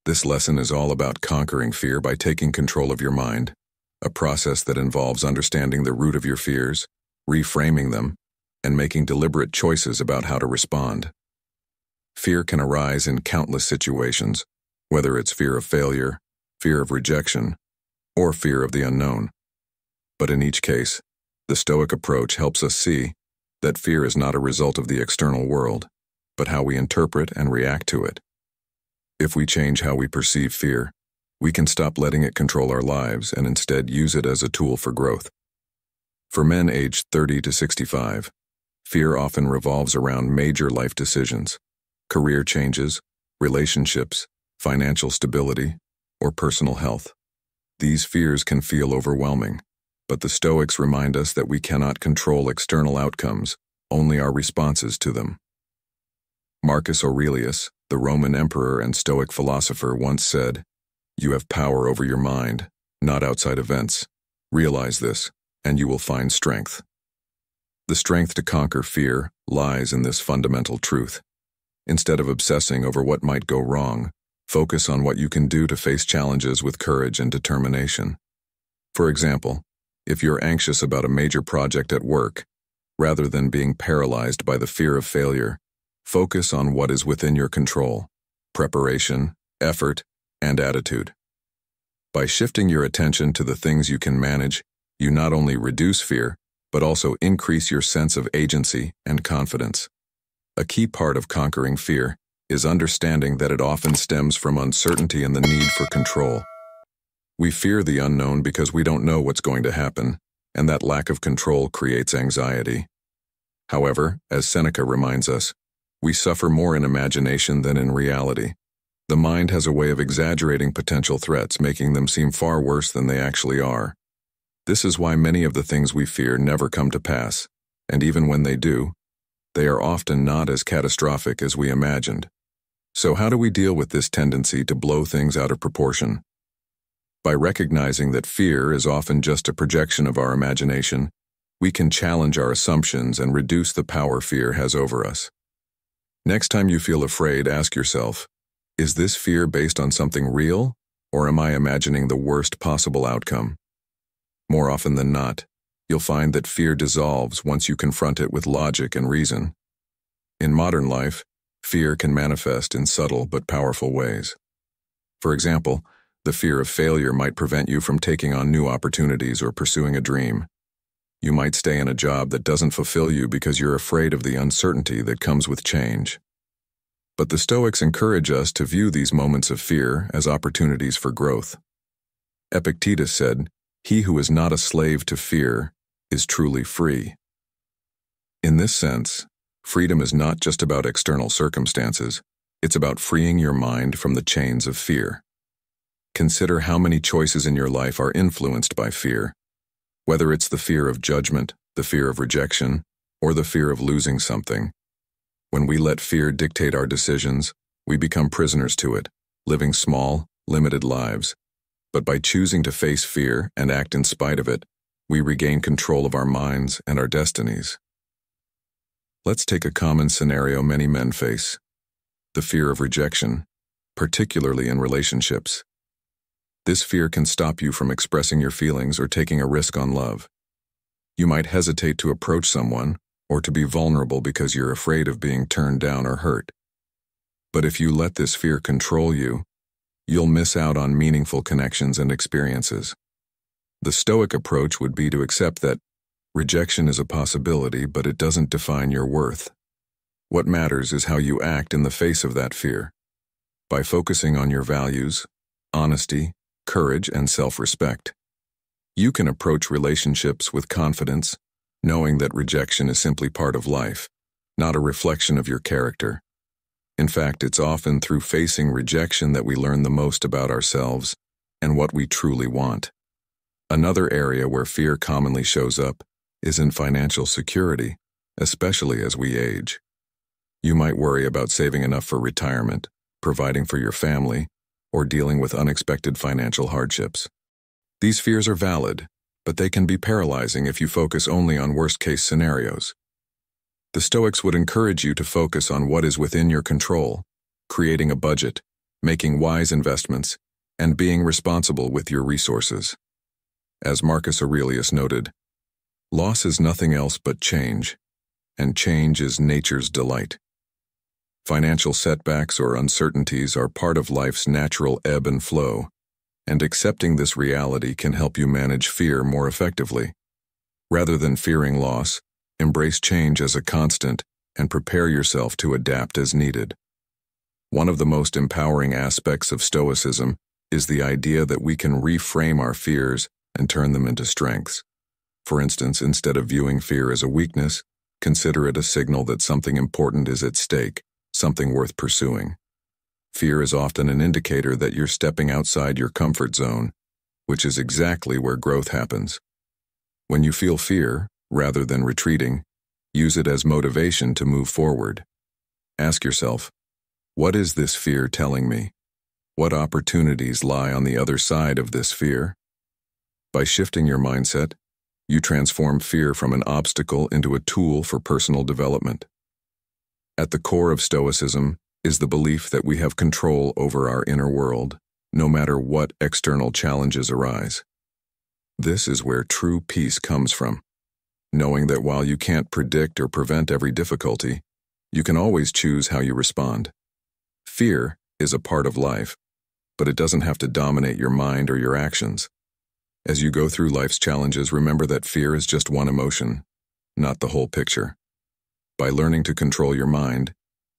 This lesson is all about conquering fear by taking control of your mind, a process that involves understanding the root of your fears, reframing them, and making deliberate choices about how to respond. Fear can arise in countless situations, whether it's fear of failure, fear of rejection, or fear of the unknown. But in each case, the Stoic approach helps us see that fear is not a result of the external world, but how we interpret and react to it. If we change how we perceive fear, we can stop letting it control our lives and instead use it as a tool for growth. For men aged 30 to 65, fear often revolves around major life decisions, career changes, relationships, financial stability, or personal health. These fears can feel overwhelming, but the Stoics remind us that we cannot control external outcomes, only our responses to them. Marcus Aurelius, the Roman emperor and Stoic philosopher, once said, "You have power over your mind, not outside events. Realize this, and you will find strength." The strength to conquer fear lies in this fundamental truth. Instead of obsessing over what might go wrong, focus on what you can do to face challenges with courage and determination. For example, if you're anxious about a major project at work, rather than being paralyzed by the fear of failure, focus on what is within your control: preparation, effort, and attitude. By shifting your attention to the things you can manage, you not only reduce fear, but also increase your sense of agency and confidence. A key part of conquering fear is understanding that it often stems from uncertainty and the need for control. We fear the unknown because we don't know what's going to happen, and that lack of control creates anxiety. However, as Seneca reminds us, we suffer more in imagination than in reality. The mind has a way of exaggerating potential threats, making them seem far worse than they actually are. This is why many of the things we fear never come to pass, and even when they do, they are often not as catastrophic as we imagined. So how do we deal with this tendency to blow things out of proportion? By recognizing that fear is often just a projection of our imagination, we can challenge our assumptions and reduce the power fear has over us. Next time you feel afraid, ask yourself, is this fear based on something real, or am I imagining the worst possible outcome? More often than not, you'll find that fear dissolves once you confront it with logic and reason. In modern life, fear can manifest in subtle but powerful ways. For example, the fear of failure might prevent you from taking on new opportunities or pursuing a dream. You might stay in a job that doesn't fulfill you because you're afraid of the uncertainty that comes with change. But the Stoics encourage us to view these moments of fear as opportunities for growth. Epictetus said, "He who is not a slave to fear is truly free." In this sense, freedom is not just about external circumstances, it's about freeing your mind from the chains of fear. Consider how many choices in your life are influenced by fear, whether it's the fear of judgment, the fear of rejection, or the fear of losing something. When we let fear dictate our decisions, we become prisoners to it, living small, limited lives. But by choosing to face fear and act in spite of it, we regain control of our minds and our destinies. Let's take a common scenario many men face: the fear of rejection, particularly in relationships. This fear can stop you from expressing your feelings or taking a risk on love. You might hesitate to approach someone or to be vulnerable because you're afraid of being turned down or hurt. But if you let this fear control you, you'll miss out on meaningful connections and experiences. The Stoic approach would be to accept that rejection is a possibility, but it doesn't define your worth. What matters is how you act in the face of that fear. By focusing on your values, honesty, courage, and self-respect, you can approach relationships with confidence, knowing that rejection is simply part of life, not a reflection of your character. In fact, it's often through facing rejection that we learn the most about ourselves and what we truly want. Another area where fear commonly shows up is in financial security, especially as we age. You might worry about saving enough for retirement, providing for your family, or dealing with unexpected financial hardships. These fears are valid, but they can be paralyzing if you focus only on worst-case scenarios. The Stoics would encourage you to focus on what is within your control, creating a budget, making wise investments, and being responsible with your resources. As Marcus Aurelius noted, "Loss is nothing else but change, and change is nature's delight." Financial setbacks or uncertainties are part of life's natural ebb and flow, and accepting this reality can help you manage fear more effectively. Rather than fearing loss, embrace change as a constant and prepare yourself to adapt as needed. One of the most empowering aspects of Stoicism is the idea that we can reframe our fears and turn them into strengths. For instance, instead of viewing fear as a weakness, consider it a signal that something important is at stake, something worth pursuing. Fear is often an indicator that you're stepping outside your comfort zone, which is exactly where growth happens. When you feel fear, rather than retreating, use it as motivation to move forward. Ask yourself, what is this fear telling me? What opportunities lie on the other side of this fear? By shifting your mindset, you transform fear from an obstacle into a tool for personal development. At the core of Stoicism is the belief that we have control over our inner world, no matter what external challenges arise. This is where true peace comes from, knowing that while you can't predict or prevent every difficulty, you can always choose how you respond. Fear is a part of life, but it doesn't have to dominate your mind or your actions. As you go through life's challenges, remember that fear is just one emotion, not the whole picture. By learning to control your mind,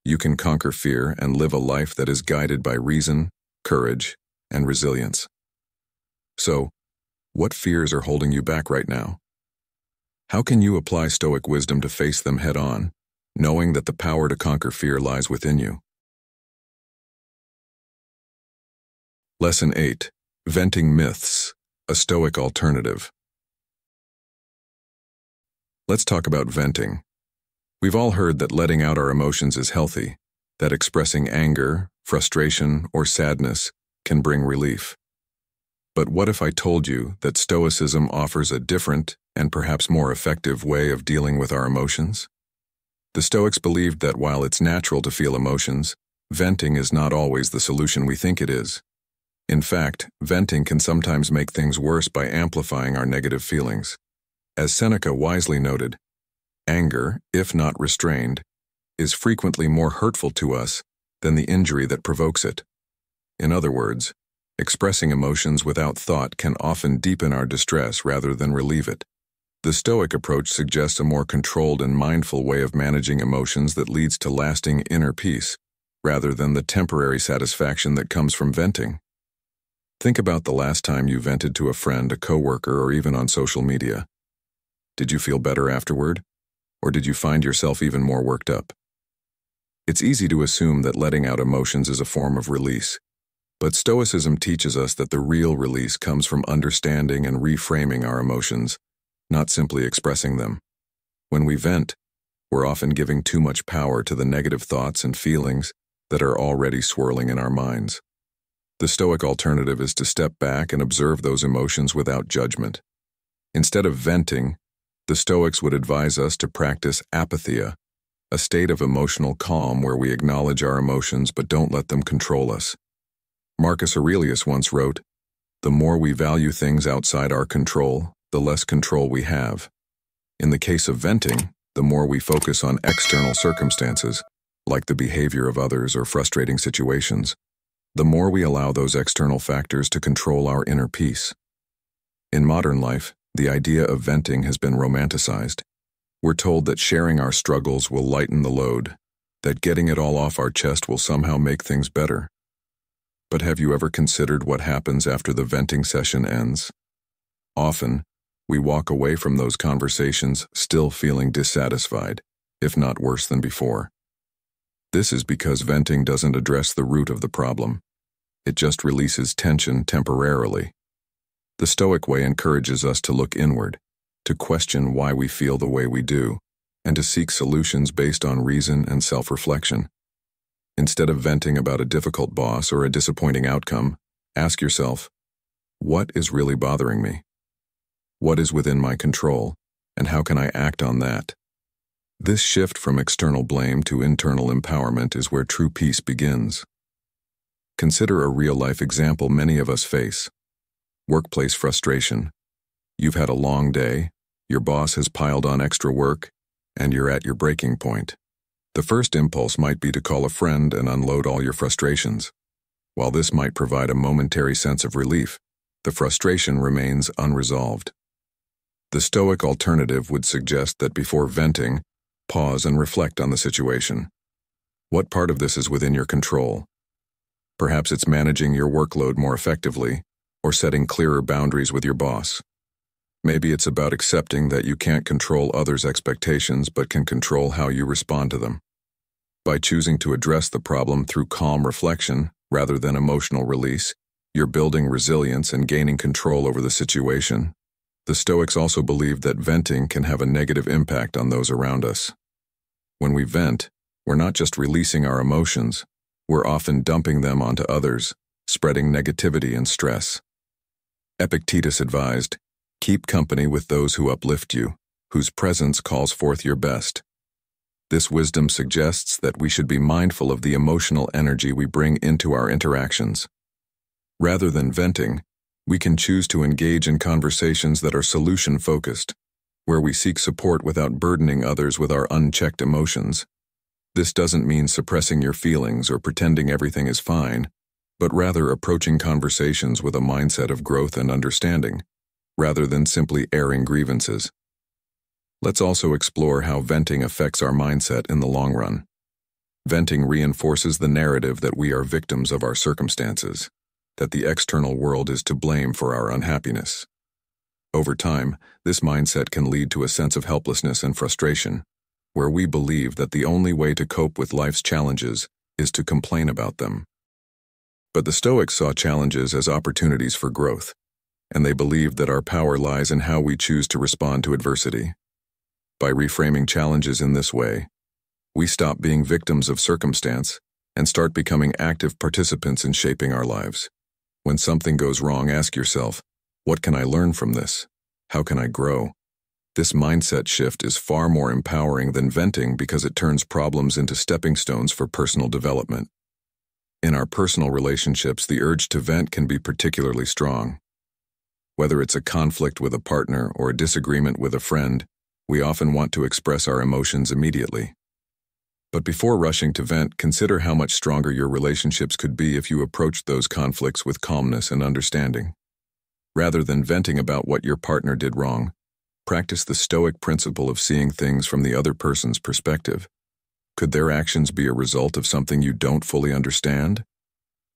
you can conquer fear and live a life that is guided by reason, courage, and resilience. So, what fears are holding you back right now? How can you apply Stoic wisdom to face them head-on, knowing that the power to conquer fear lies within you? Lesson 8. Venting Myths, a Stoic Alternative. Let's talk about venting. We've all heard that letting out our emotions is healthy, that expressing anger, frustration, or sadness can bring relief. But what if I told you that Stoicism offers a different and perhaps more effective way of dealing with our emotions? The Stoics believed that while it's natural to feel emotions, venting is not always the solution we think it is. In fact, venting can sometimes make things worse by amplifying our negative feelings. As Seneca wisely noted, anger, if not restrained, is frequently more hurtful to us than the injury that provokes it. In other words, expressing emotions without thought can often deepen our distress rather than relieve it. The Stoic approach suggests a more controlled and mindful way of managing emotions that leads to lasting inner peace, rather than the temporary satisfaction that comes from venting. Think about the last time you vented to a friend, a coworker, or even on social media. Did you feel better afterward? Or did you find yourself even more worked up? It's easy to assume that letting out emotions is a form of release, but Stoicism teaches us that the real release comes from understanding and reframing our emotions, not simply expressing them. When we vent, we're often giving too much power to the negative thoughts and feelings that are already swirling in our minds. The Stoic alternative is to step back and observe those emotions without judgment. Instead of venting, the Stoics would advise us to practice apatheia, a state of emotional calm where we acknowledge our emotions but don't let them control us. Marcus Aurelius once wrote, "The more we value things outside our control, the less control we have." In the case of venting, the more we focus on external circumstances, like the behavior of others or frustrating situations, the more we allow those external factors to control our inner peace. In modern life, the idea of venting has been romanticized. We're told that sharing our struggles will lighten the load, that getting it all off our chest will somehow make things better. But have you ever considered what happens after the venting session ends? Often, we walk away from those conversations still feeling dissatisfied, if not worse than before. This is because venting doesn't address the root of the problem. It just releases tension temporarily. The Stoic way encourages us to look inward, to question why we feel the way we do, and to seek solutions based on reason and self-reflection. Instead of venting about a difficult boss or a disappointing outcome, ask yourself, what is really bothering me? What is within my control, and how can I act on that? This shift from external blame to internal empowerment is where true peace begins. Consider a real-life example many of us face. Workplace frustration. You've had a long day, your boss has piled on extra work, and you're at your breaking point. The first impulse might be to call a friend and unload all your frustrations. While this might provide a momentary sense of relief, the frustration remains unresolved. The Stoic alternative would suggest that before venting, pause and reflect on the situation. What part of this is within your control? Perhaps it's managing your workload more effectively, or setting clearer boundaries with your boss. Maybe it's about accepting that you can't control others' expectations but can control how you respond to them. By choosing to address the problem through calm reflection rather than emotional release, you're building resilience and gaining control over the situation. The Stoics also believed that venting can have a negative impact on those around us. When we vent, we're not just releasing our emotions, we're often dumping them onto others, spreading negativity and stress. Epictetus advised, "Keep company with those who uplift you, whose presence calls forth your best." This wisdom suggests that we should be mindful of the emotional energy we bring into our interactions. Rather than venting, we can choose to engage in conversations that are solution-focused, where we seek support without burdening others with our unchecked emotions. This doesn't mean suppressing your feelings or pretending everything is fine, but rather approaching conversations with a mindset of growth and understanding, rather than simply airing grievances. Let's also explore how venting affects our mindset in the long run. Venting reinforces the narrative that we are victims of our circumstances, that the external world is to blame for our unhappiness. Over time, this mindset can lead to a sense of helplessness and frustration, where we believe that the only way to cope with life's challenges is to complain about them. But the Stoics saw challenges as opportunities for growth, and they believed that our power lies in how we choose to respond to adversity. By reframing challenges in this way, we stop being victims of circumstance and start becoming active participants in shaping our lives. When something goes wrong, ask yourself, what can I learn from this? How can I grow? This mindset shift is far more empowering than venting because it turns problems into stepping stones for personal development. In our personal relationships, the urge to vent can be particularly strong. Whether it's a conflict with a partner or a disagreement with a friend, we often want to express our emotions immediately. But before rushing to vent, consider how much stronger your relationships could be if you approached those conflicts with calmness and understanding. Rather than venting about what your partner did wrong, practice the Stoic principle of seeing things from the other person's perspective. Could their actions be a result of something you don't fully understand?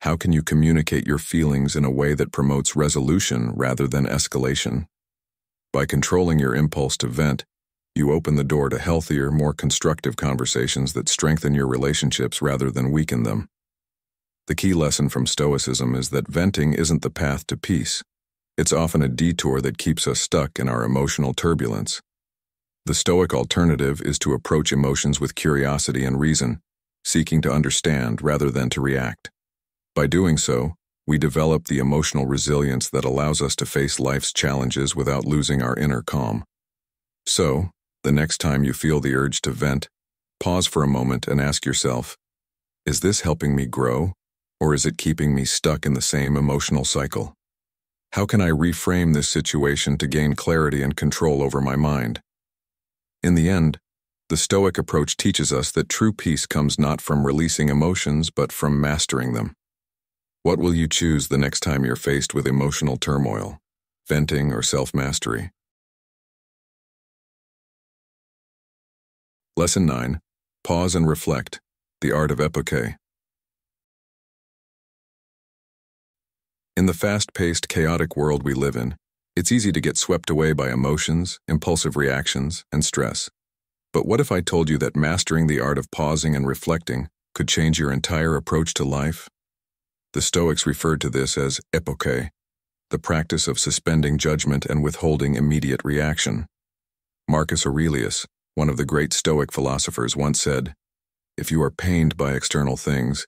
How can you communicate your feelings in a way that promotes resolution rather than escalation? By controlling your impulse to vent, you open the door to healthier, more constructive conversations that strengthen your relationships rather than weaken them. The key lesson from Stoicism is that venting isn't the path to peace. It's often a detour that keeps us stuck in our emotional turbulence. The Stoic alternative is to approach emotions with curiosity and reason, seeking to understand rather than to react. By doing so, we develop the emotional resilience that allows us to face life's challenges without losing our inner calm. So, the next time you feel the urge to vent, pause for a moment and ask yourself, is this helping me grow, or is it keeping me stuck in the same emotional cycle? How can I reframe this situation to gain clarity and control over my mind? In the end, the Stoic approach teaches us that true peace comes not from releasing emotions but from mastering them. What will you choose the next time you're faced with emotional turmoil, venting or self-mastery? Lesson 9. Pause and reflect. The art of epoche. In the fast-paced, chaotic world we live in, it's easy to get swept away by emotions, impulsive reactions, and stress. But what if I told you that mastering the art of pausing and reflecting could change your entire approach to life? The Stoics referred to this as epoche, the practice of suspending judgment and withholding immediate reaction. Marcus Aurelius, one of the great Stoic philosophers, once said, "If you are pained by external things,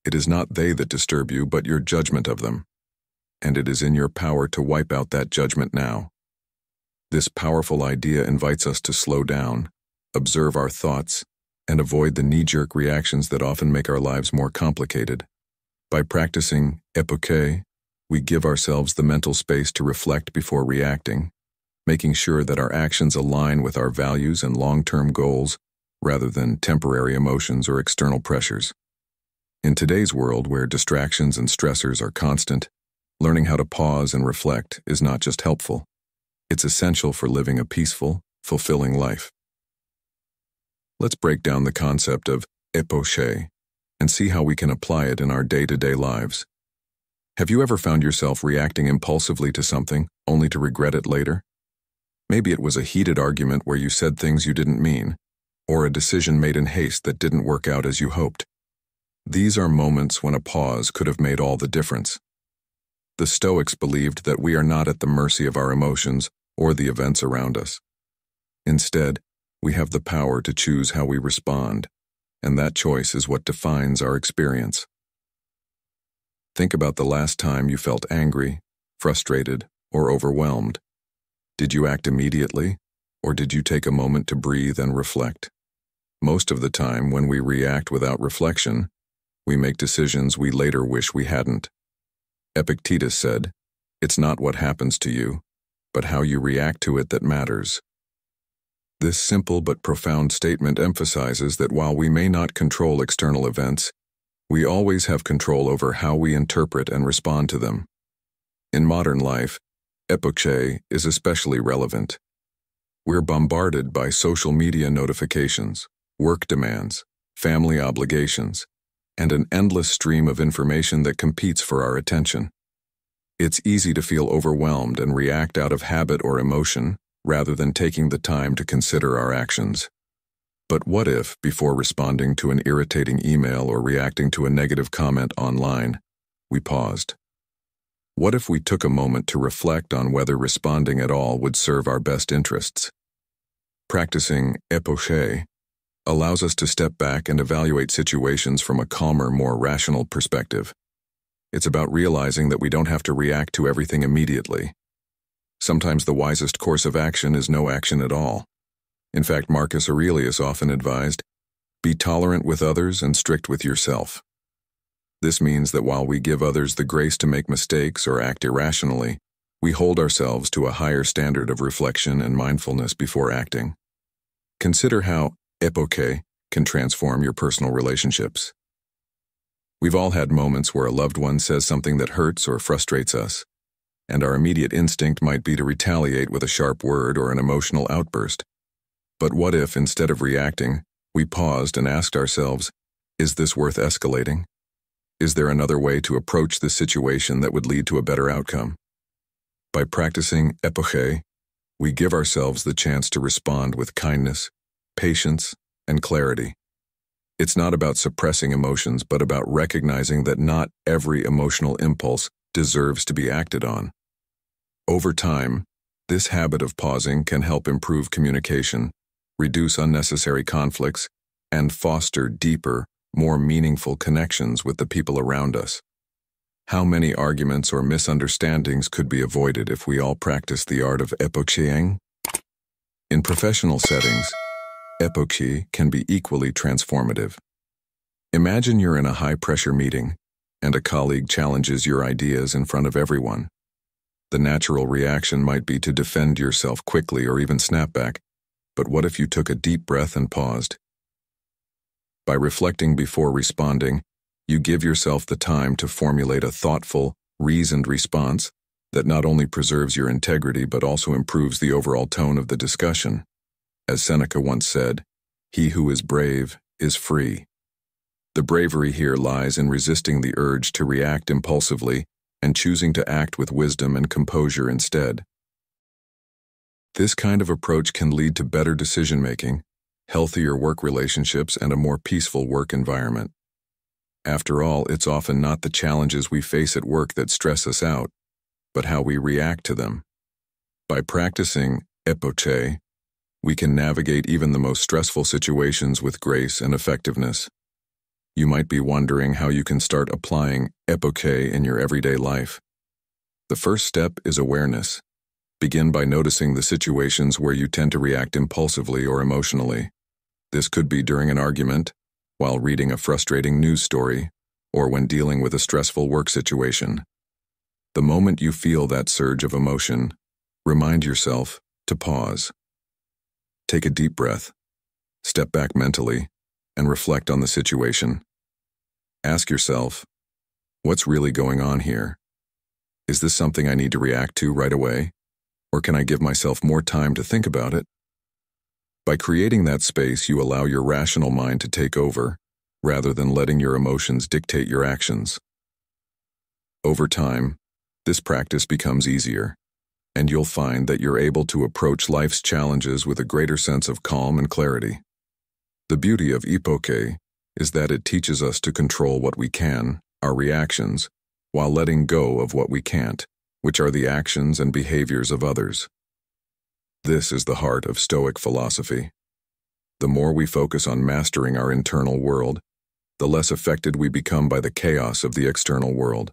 it is not they that disturb you, but your judgment of them. And it is in your power to wipe out that judgment now." This powerful idea invites us to slow down, observe our thoughts, and avoid the knee-jerk reactions that often make our lives more complicated. By practicing epoche, we give ourselves the mental space to reflect before reacting, making sure that our actions align with our values and long-term goals rather than temporary emotions or external pressures. In today's world where distractions and stressors are constant, learning how to pause and reflect is not just helpful, it's essential for living a peaceful, fulfilling life. Let's break down the concept of epoché and see how we can apply it in our day-to-day lives. Have you ever found yourself reacting impulsively to something, only to regret it later? Maybe it was a heated argument where you said things you didn't mean, or a decision made in haste that didn't work out as you hoped. These are moments when a pause could have made all the difference. The Stoics believed that we are not at the mercy of our emotions or the events around us. Instead, we have the power to choose how we respond, and that choice is what defines our experience. Think about the last time you felt angry, frustrated, or overwhelmed. Did you act immediately, or did you take a moment to breathe and reflect? Most of the time, when we react without reflection, we make decisions we later wish we hadn't. Epictetus said, "It's not what happens to you, but how you react to it that matters." This simple but profound statement emphasizes that while we may not control external events, we always have control over how we interpret and respond to them. In modern life, epoché is especially relevant. We're bombarded by social media notifications, work demands, family obligations, and an endless stream of information that competes for our attention. It's easy to feel overwhelmed and react out of habit or emotion, rather than taking the time to consider our actions. But what if, before responding to an irritating email or reacting to a negative comment online, we paused? What if we took a moment to reflect on whether responding at all would serve our best interests? Practicing epoché allows us to step back and evaluate situations from a calmer, more rational perspective. It's about realizing that we don't have to react to everything immediately. Sometimes the wisest course of action is no action at all. In fact, Marcus Aurelius often advised, "Be tolerant with others and strict with yourself." This means that while we give others the grace to make mistakes or act irrationally, we hold ourselves to a higher standard of reflection and mindfulness before acting. Consider how epoché can transform your personal relationships. We've all had moments where a loved one says something that hurts or frustrates us, and our immediate instinct might be to retaliate with a sharp word or an emotional outburst. But what if, instead of reacting, we paused and asked ourselves, is this worth escalating? Is there another way to approach this situation that would lead to a better outcome? By practicing epoché, we give ourselves the chance to respond with kindness, patience, and clarity. It's not about suppressing emotions, but about recognizing that not every emotional impulse deserves to be acted on. Over time, this habit of pausing can help improve communication, reduce unnecessary conflicts, and foster deeper, more meaningful connections with the people around us. How many arguments or misunderstandings could be avoided if we all practiced the art of epoché? In professional settings, epoché can be equally transformative. Imagine you're in a high-pressure meeting, and a colleague challenges your ideas in front of everyone. The natural reaction might be to defend yourself quickly or even snap back, but what if you took a deep breath and paused? By reflecting before responding, you give yourself the time to formulate a thoughtful, reasoned response that not only preserves your integrity but also improves the overall tone of the discussion. As Seneca once said, "He who is brave is free." The bravery here lies in resisting the urge to react impulsively and choosing to act with wisdom and composure instead. This kind of approach can lead to better decision-making, healthier work relationships, and a more peaceful work environment. After all, it's often not the challenges we face at work that stress us out, but how we react to them. By practicing epoché, we can navigate even the most stressful situations with grace and effectiveness. You might be wondering how you can start applying epoché in your everyday life. The first step is awareness. Begin by noticing the situations where you tend to react impulsively or emotionally. This could be during an argument, while reading a frustrating news story, or when dealing with a stressful work situation. The moment you feel that surge of emotion, remind yourself to pause. Take a deep breath Step back mentally and reflect on the situation. Ask yourself, what's really going on here? Is this something I need to react to right away? Or can I give myself more time to think about it? By creating that space, you allow your rational mind to take over, rather than letting your emotions dictate your actions. Over time, this practice becomes easier, and you'll find that you're able to approach life's challenges with a greater sense of calm and clarity. The beauty of Epictetus is that it teaches us to control what we can, our reactions, while letting go of what we can't, which are the actions and behaviors of others. This is the heart of Stoic philosophy. The more we focus on mastering our internal world, the less affected we become by the chaos of the external world.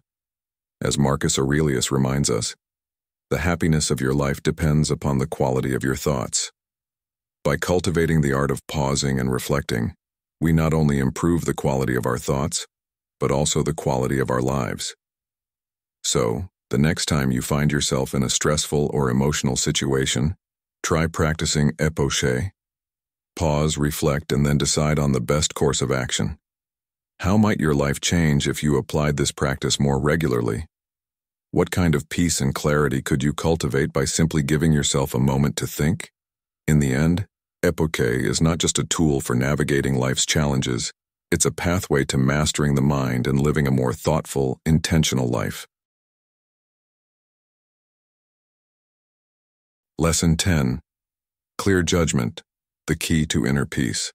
As Marcus Aurelius reminds us, the happiness of your life depends upon the quality of your thoughts. By cultivating the art of pausing and reflecting, we not only improve the quality of our thoughts, but also the quality of our lives. So, the next time you find yourself in a stressful or emotional situation, try practicing Epictetus. Pause, reflect, and then decide on the best course of action. How might your life change if you applied this practice more regularly? What kind of peace and clarity could you cultivate by simply giving yourself a moment to think? In the end, Epictetus is not just a tool for navigating life's challenges, it's a pathway to mastering the mind and living a more thoughtful, intentional life. Lesson 10. Clear judgment, the key to inner peace.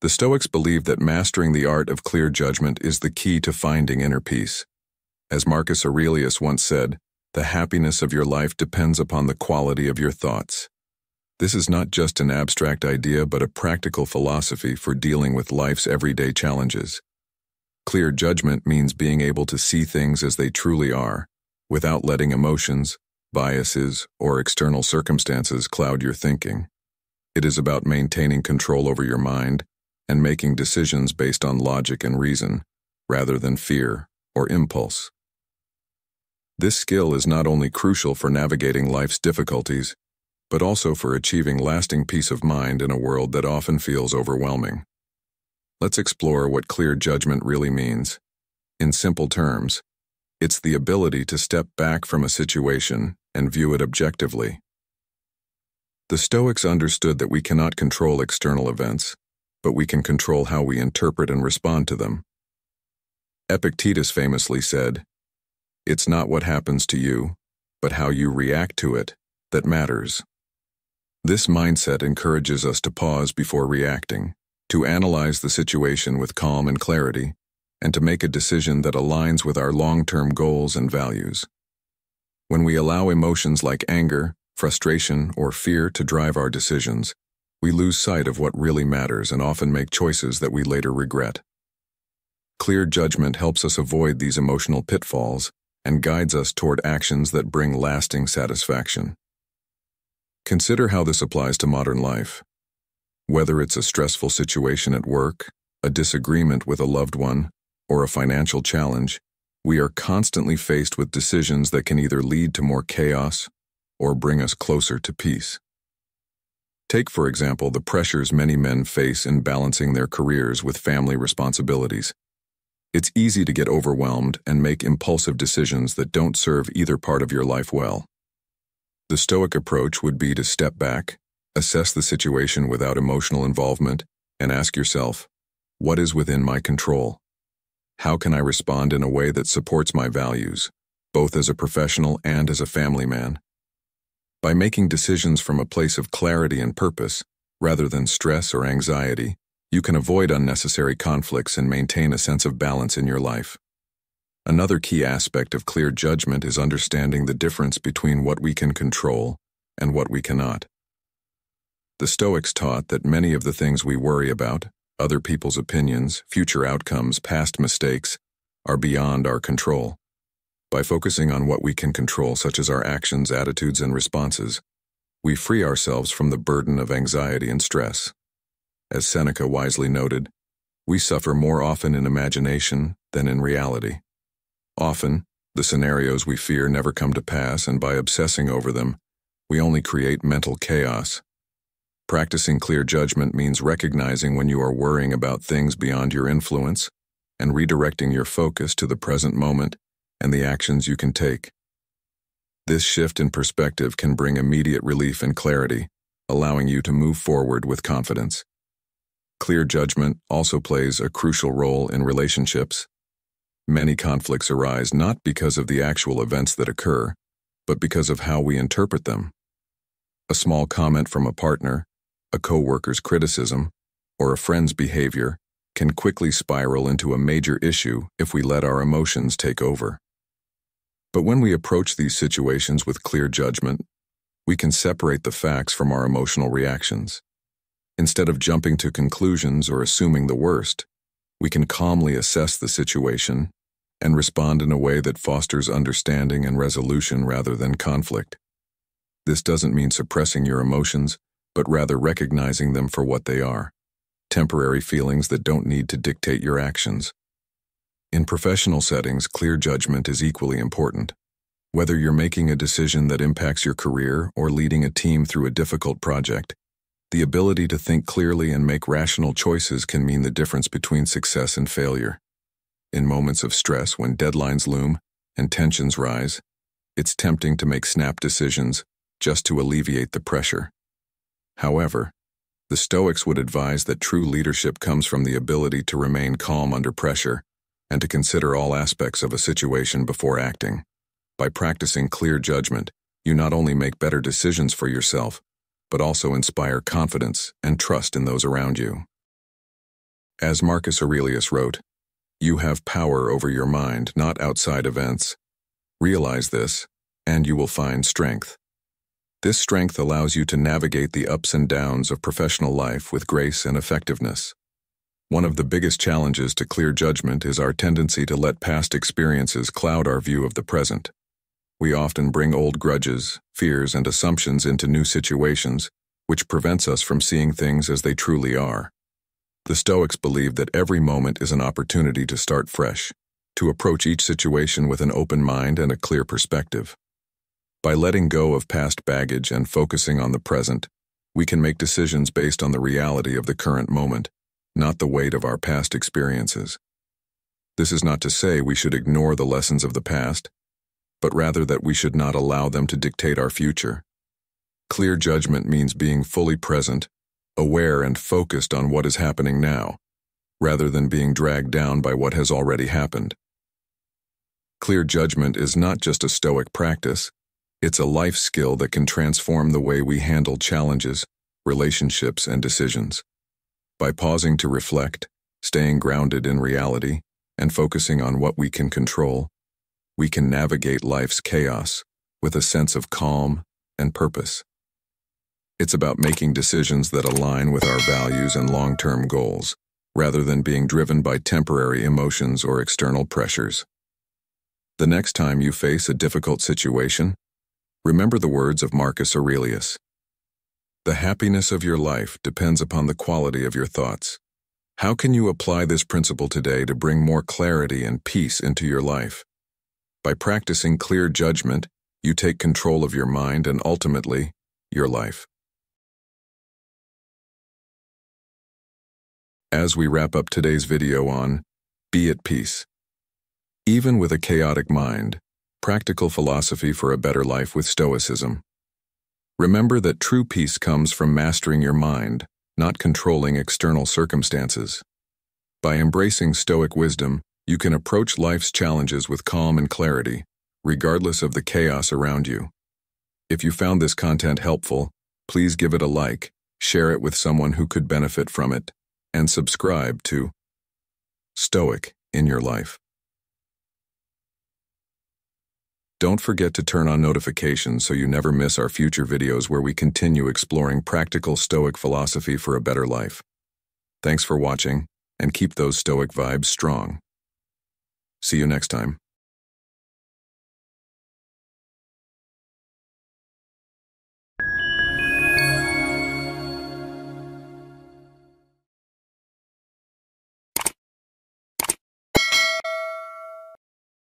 The Stoics believe that mastering the art of clear judgment is the key to finding inner peace. As Marcus Aurelius once said, the happiness of your life depends upon the quality of your thoughts. This is not just an abstract idea but a practical philosophy for dealing with life's everyday challenges. Clear judgment means being able to see things as they truly are, without letting emotions, biases, or external circumstances cloud your thinking. It is about maintaining control over your mind and making decisions based on logic and reason, rather than fear or impulse. This skill is not only crucial for navigating life's difficulties, but also for achieving lasting peace of mind in a world that often feels overwhelming. Let's explore what clear judgment really means. In simple terms, it's the ability to step back from a situation and view it objectively. The Stoics understood that we cannot control external events, but we can control how we interpret and respond to them. Epictetus famously said, "It's not what happens to you, but how you react to it, that matters." This mindset encourages us to pause before reacting, to analyze the situation with calm and clarity, and to make a decision that aligns with our long-term goals and values. When we allow emotions like anger, frustration, or fear to drive our decisions, we lose sight of what really matters and often make choices that we later regret. Clear judgment helps us avoid these emotional pitfalls and guides us toward actions that bring lasting satisfaction. Consider how this applies to modern life. Whether it's a stressful situation at work, a disagreement with a loved one, or a financial challenge, we are constantly faced with decisions that can either lead to more chaos or bring us closer to peace. Take, for example, the pressures many men face in balancing their careers with family responsibilities. It's easy to get overwhelmed and make impulsive decisions that don't serve either part of your life well. The Stoic approach would be to step back, assess the situation without emotional involvement, and ask yourself, what is within my control? How can I respond in a way that supports my values, both as a professional and as a family man? By making decisions from a place of clarity and purpose, rather than stress or anxiety, you can avoid unnecessary conflicts and maintain a sense of balance in your life. Another key aspect of clear judgment is understanding the difference between what we can control and what we cannot. The Stoics taught that many of the things we worry about, other people's opinions, future outcomes, past mistakes, are beyond our control. By focusing on what we can control, such as our actions, attitudes, and responses, we free ourselves from the burden of anxiety and stress. As Seneca wisely noted, we suffer more often in imagination than in reality. Often, the scenarios we fear never come to pass, and by obsessing over them, we only create mental chaos. Practicing clear judgment means recognizing when you are worrying about things beyond your influence and redirecting your focus to the present moment and the actions you can take. This shift in perspective can bring immediate relief and clarity, allowing you to move forward with confidence. Clear judgment also plays a crucial role in relationships. Many conflicts arise not because of the actual events that occur, but because of how we interpret them. A small comment from a partner, a coworker's criticism, or a friend's behavior can quickly spiral into a major issue if we let our emotions take over. But when we approach these situations with clear judgment, we can separate the facts from our emotional reactions. Instead of jumping to conclusions or assuming the worst, we can calmly assess the situation and respond in a way that fosters understanding and resolution rather than conflict. This doesn't mean suppressing your emotions, but rather recognizing them for what they are, temporary feelings that don't need to dictate your actions. In professional settings, clear judgment is equally important. Whether you're making a decision that impacts your career or leading a team through a difficult project, the ability to think clearly and make rational choices can mean the difference between success and failure. In moments of stress, when deadlines loom and tensions rise, it's tempting to make snap decisions just to alleviate the pressure. However, the Stoics would advise that true leadership comes from the ability to remain calm under pressure and to consider all aspects of a situation before acting. By practicing clear judgment, you not only make better decisions for yourself, but also inspire confidence and trust in those around you. As Marcus Aurelius wrote, "You have power over your mind, not outside events. Realize this, and you will find strength." This strength allows you to navigate the ups and downs of professional life with grace and effectiveness. One of the biggest challenges to clear judgment is our tendency to let past experiences cloud our view of the present. We often bring old grudges, fears, and assumptions into new situations, which prevents us from seeing things as they truly are. The Stoics believe that every moment is an opportunity to start fresh, to approach each situation with an open mind and a clear perspective. By letting go of past baggage and focusing on the present, we can make decisions based on the reality of the current moment, not the weight of our past experiences. This is not to say we should ignore the lessons of the past, but rather that we should not allow them to dictate our future. Clear judgment means being fully present, aware and focused on what is happening now, rather than being dragged down by what has already happened. Clear judgment is not just a Stoic practice, it's a life skill that can transform the way we handle challenges, relationships, and decisions. By pausing to reflect, staying grounded in reality, and focusing on what we can control, we can navigate life's chaos with a sense of calm and purpose. It's about making decisions that align with our values and long-term goals, rather than being driven by temporary emotions or external pressures. The next time you face a difficult situation, remember the words of Marcus Aurelius. The happiness of your life depends upon the quality of your thoughts. How can you apply this principle today to bring more clarity and peace into your life? By practicing clear judgment, you take control of your mind and ultimately, your life. As we wrap up today's video on Be at Peace. Even with a chaotic mind, practical philosophy for a better life with Stoicism. Remember that true peace comes from mastering your mind, not controlling external circumstances. By embracing Stoic wisdom, you can approach life's challenges with calm and clarity, regardless of the chaos around you. If you found this content helpful, please give it a like, share it with someone who could benefit from it, and subscribe to Stoic in Your Life. Don't forget to turn on notifications so you never miss our future videos where we continue exploring practical Stoic philosophy for a better life. Thanks for watching, and keep those Stoic vibes strong. See you next time.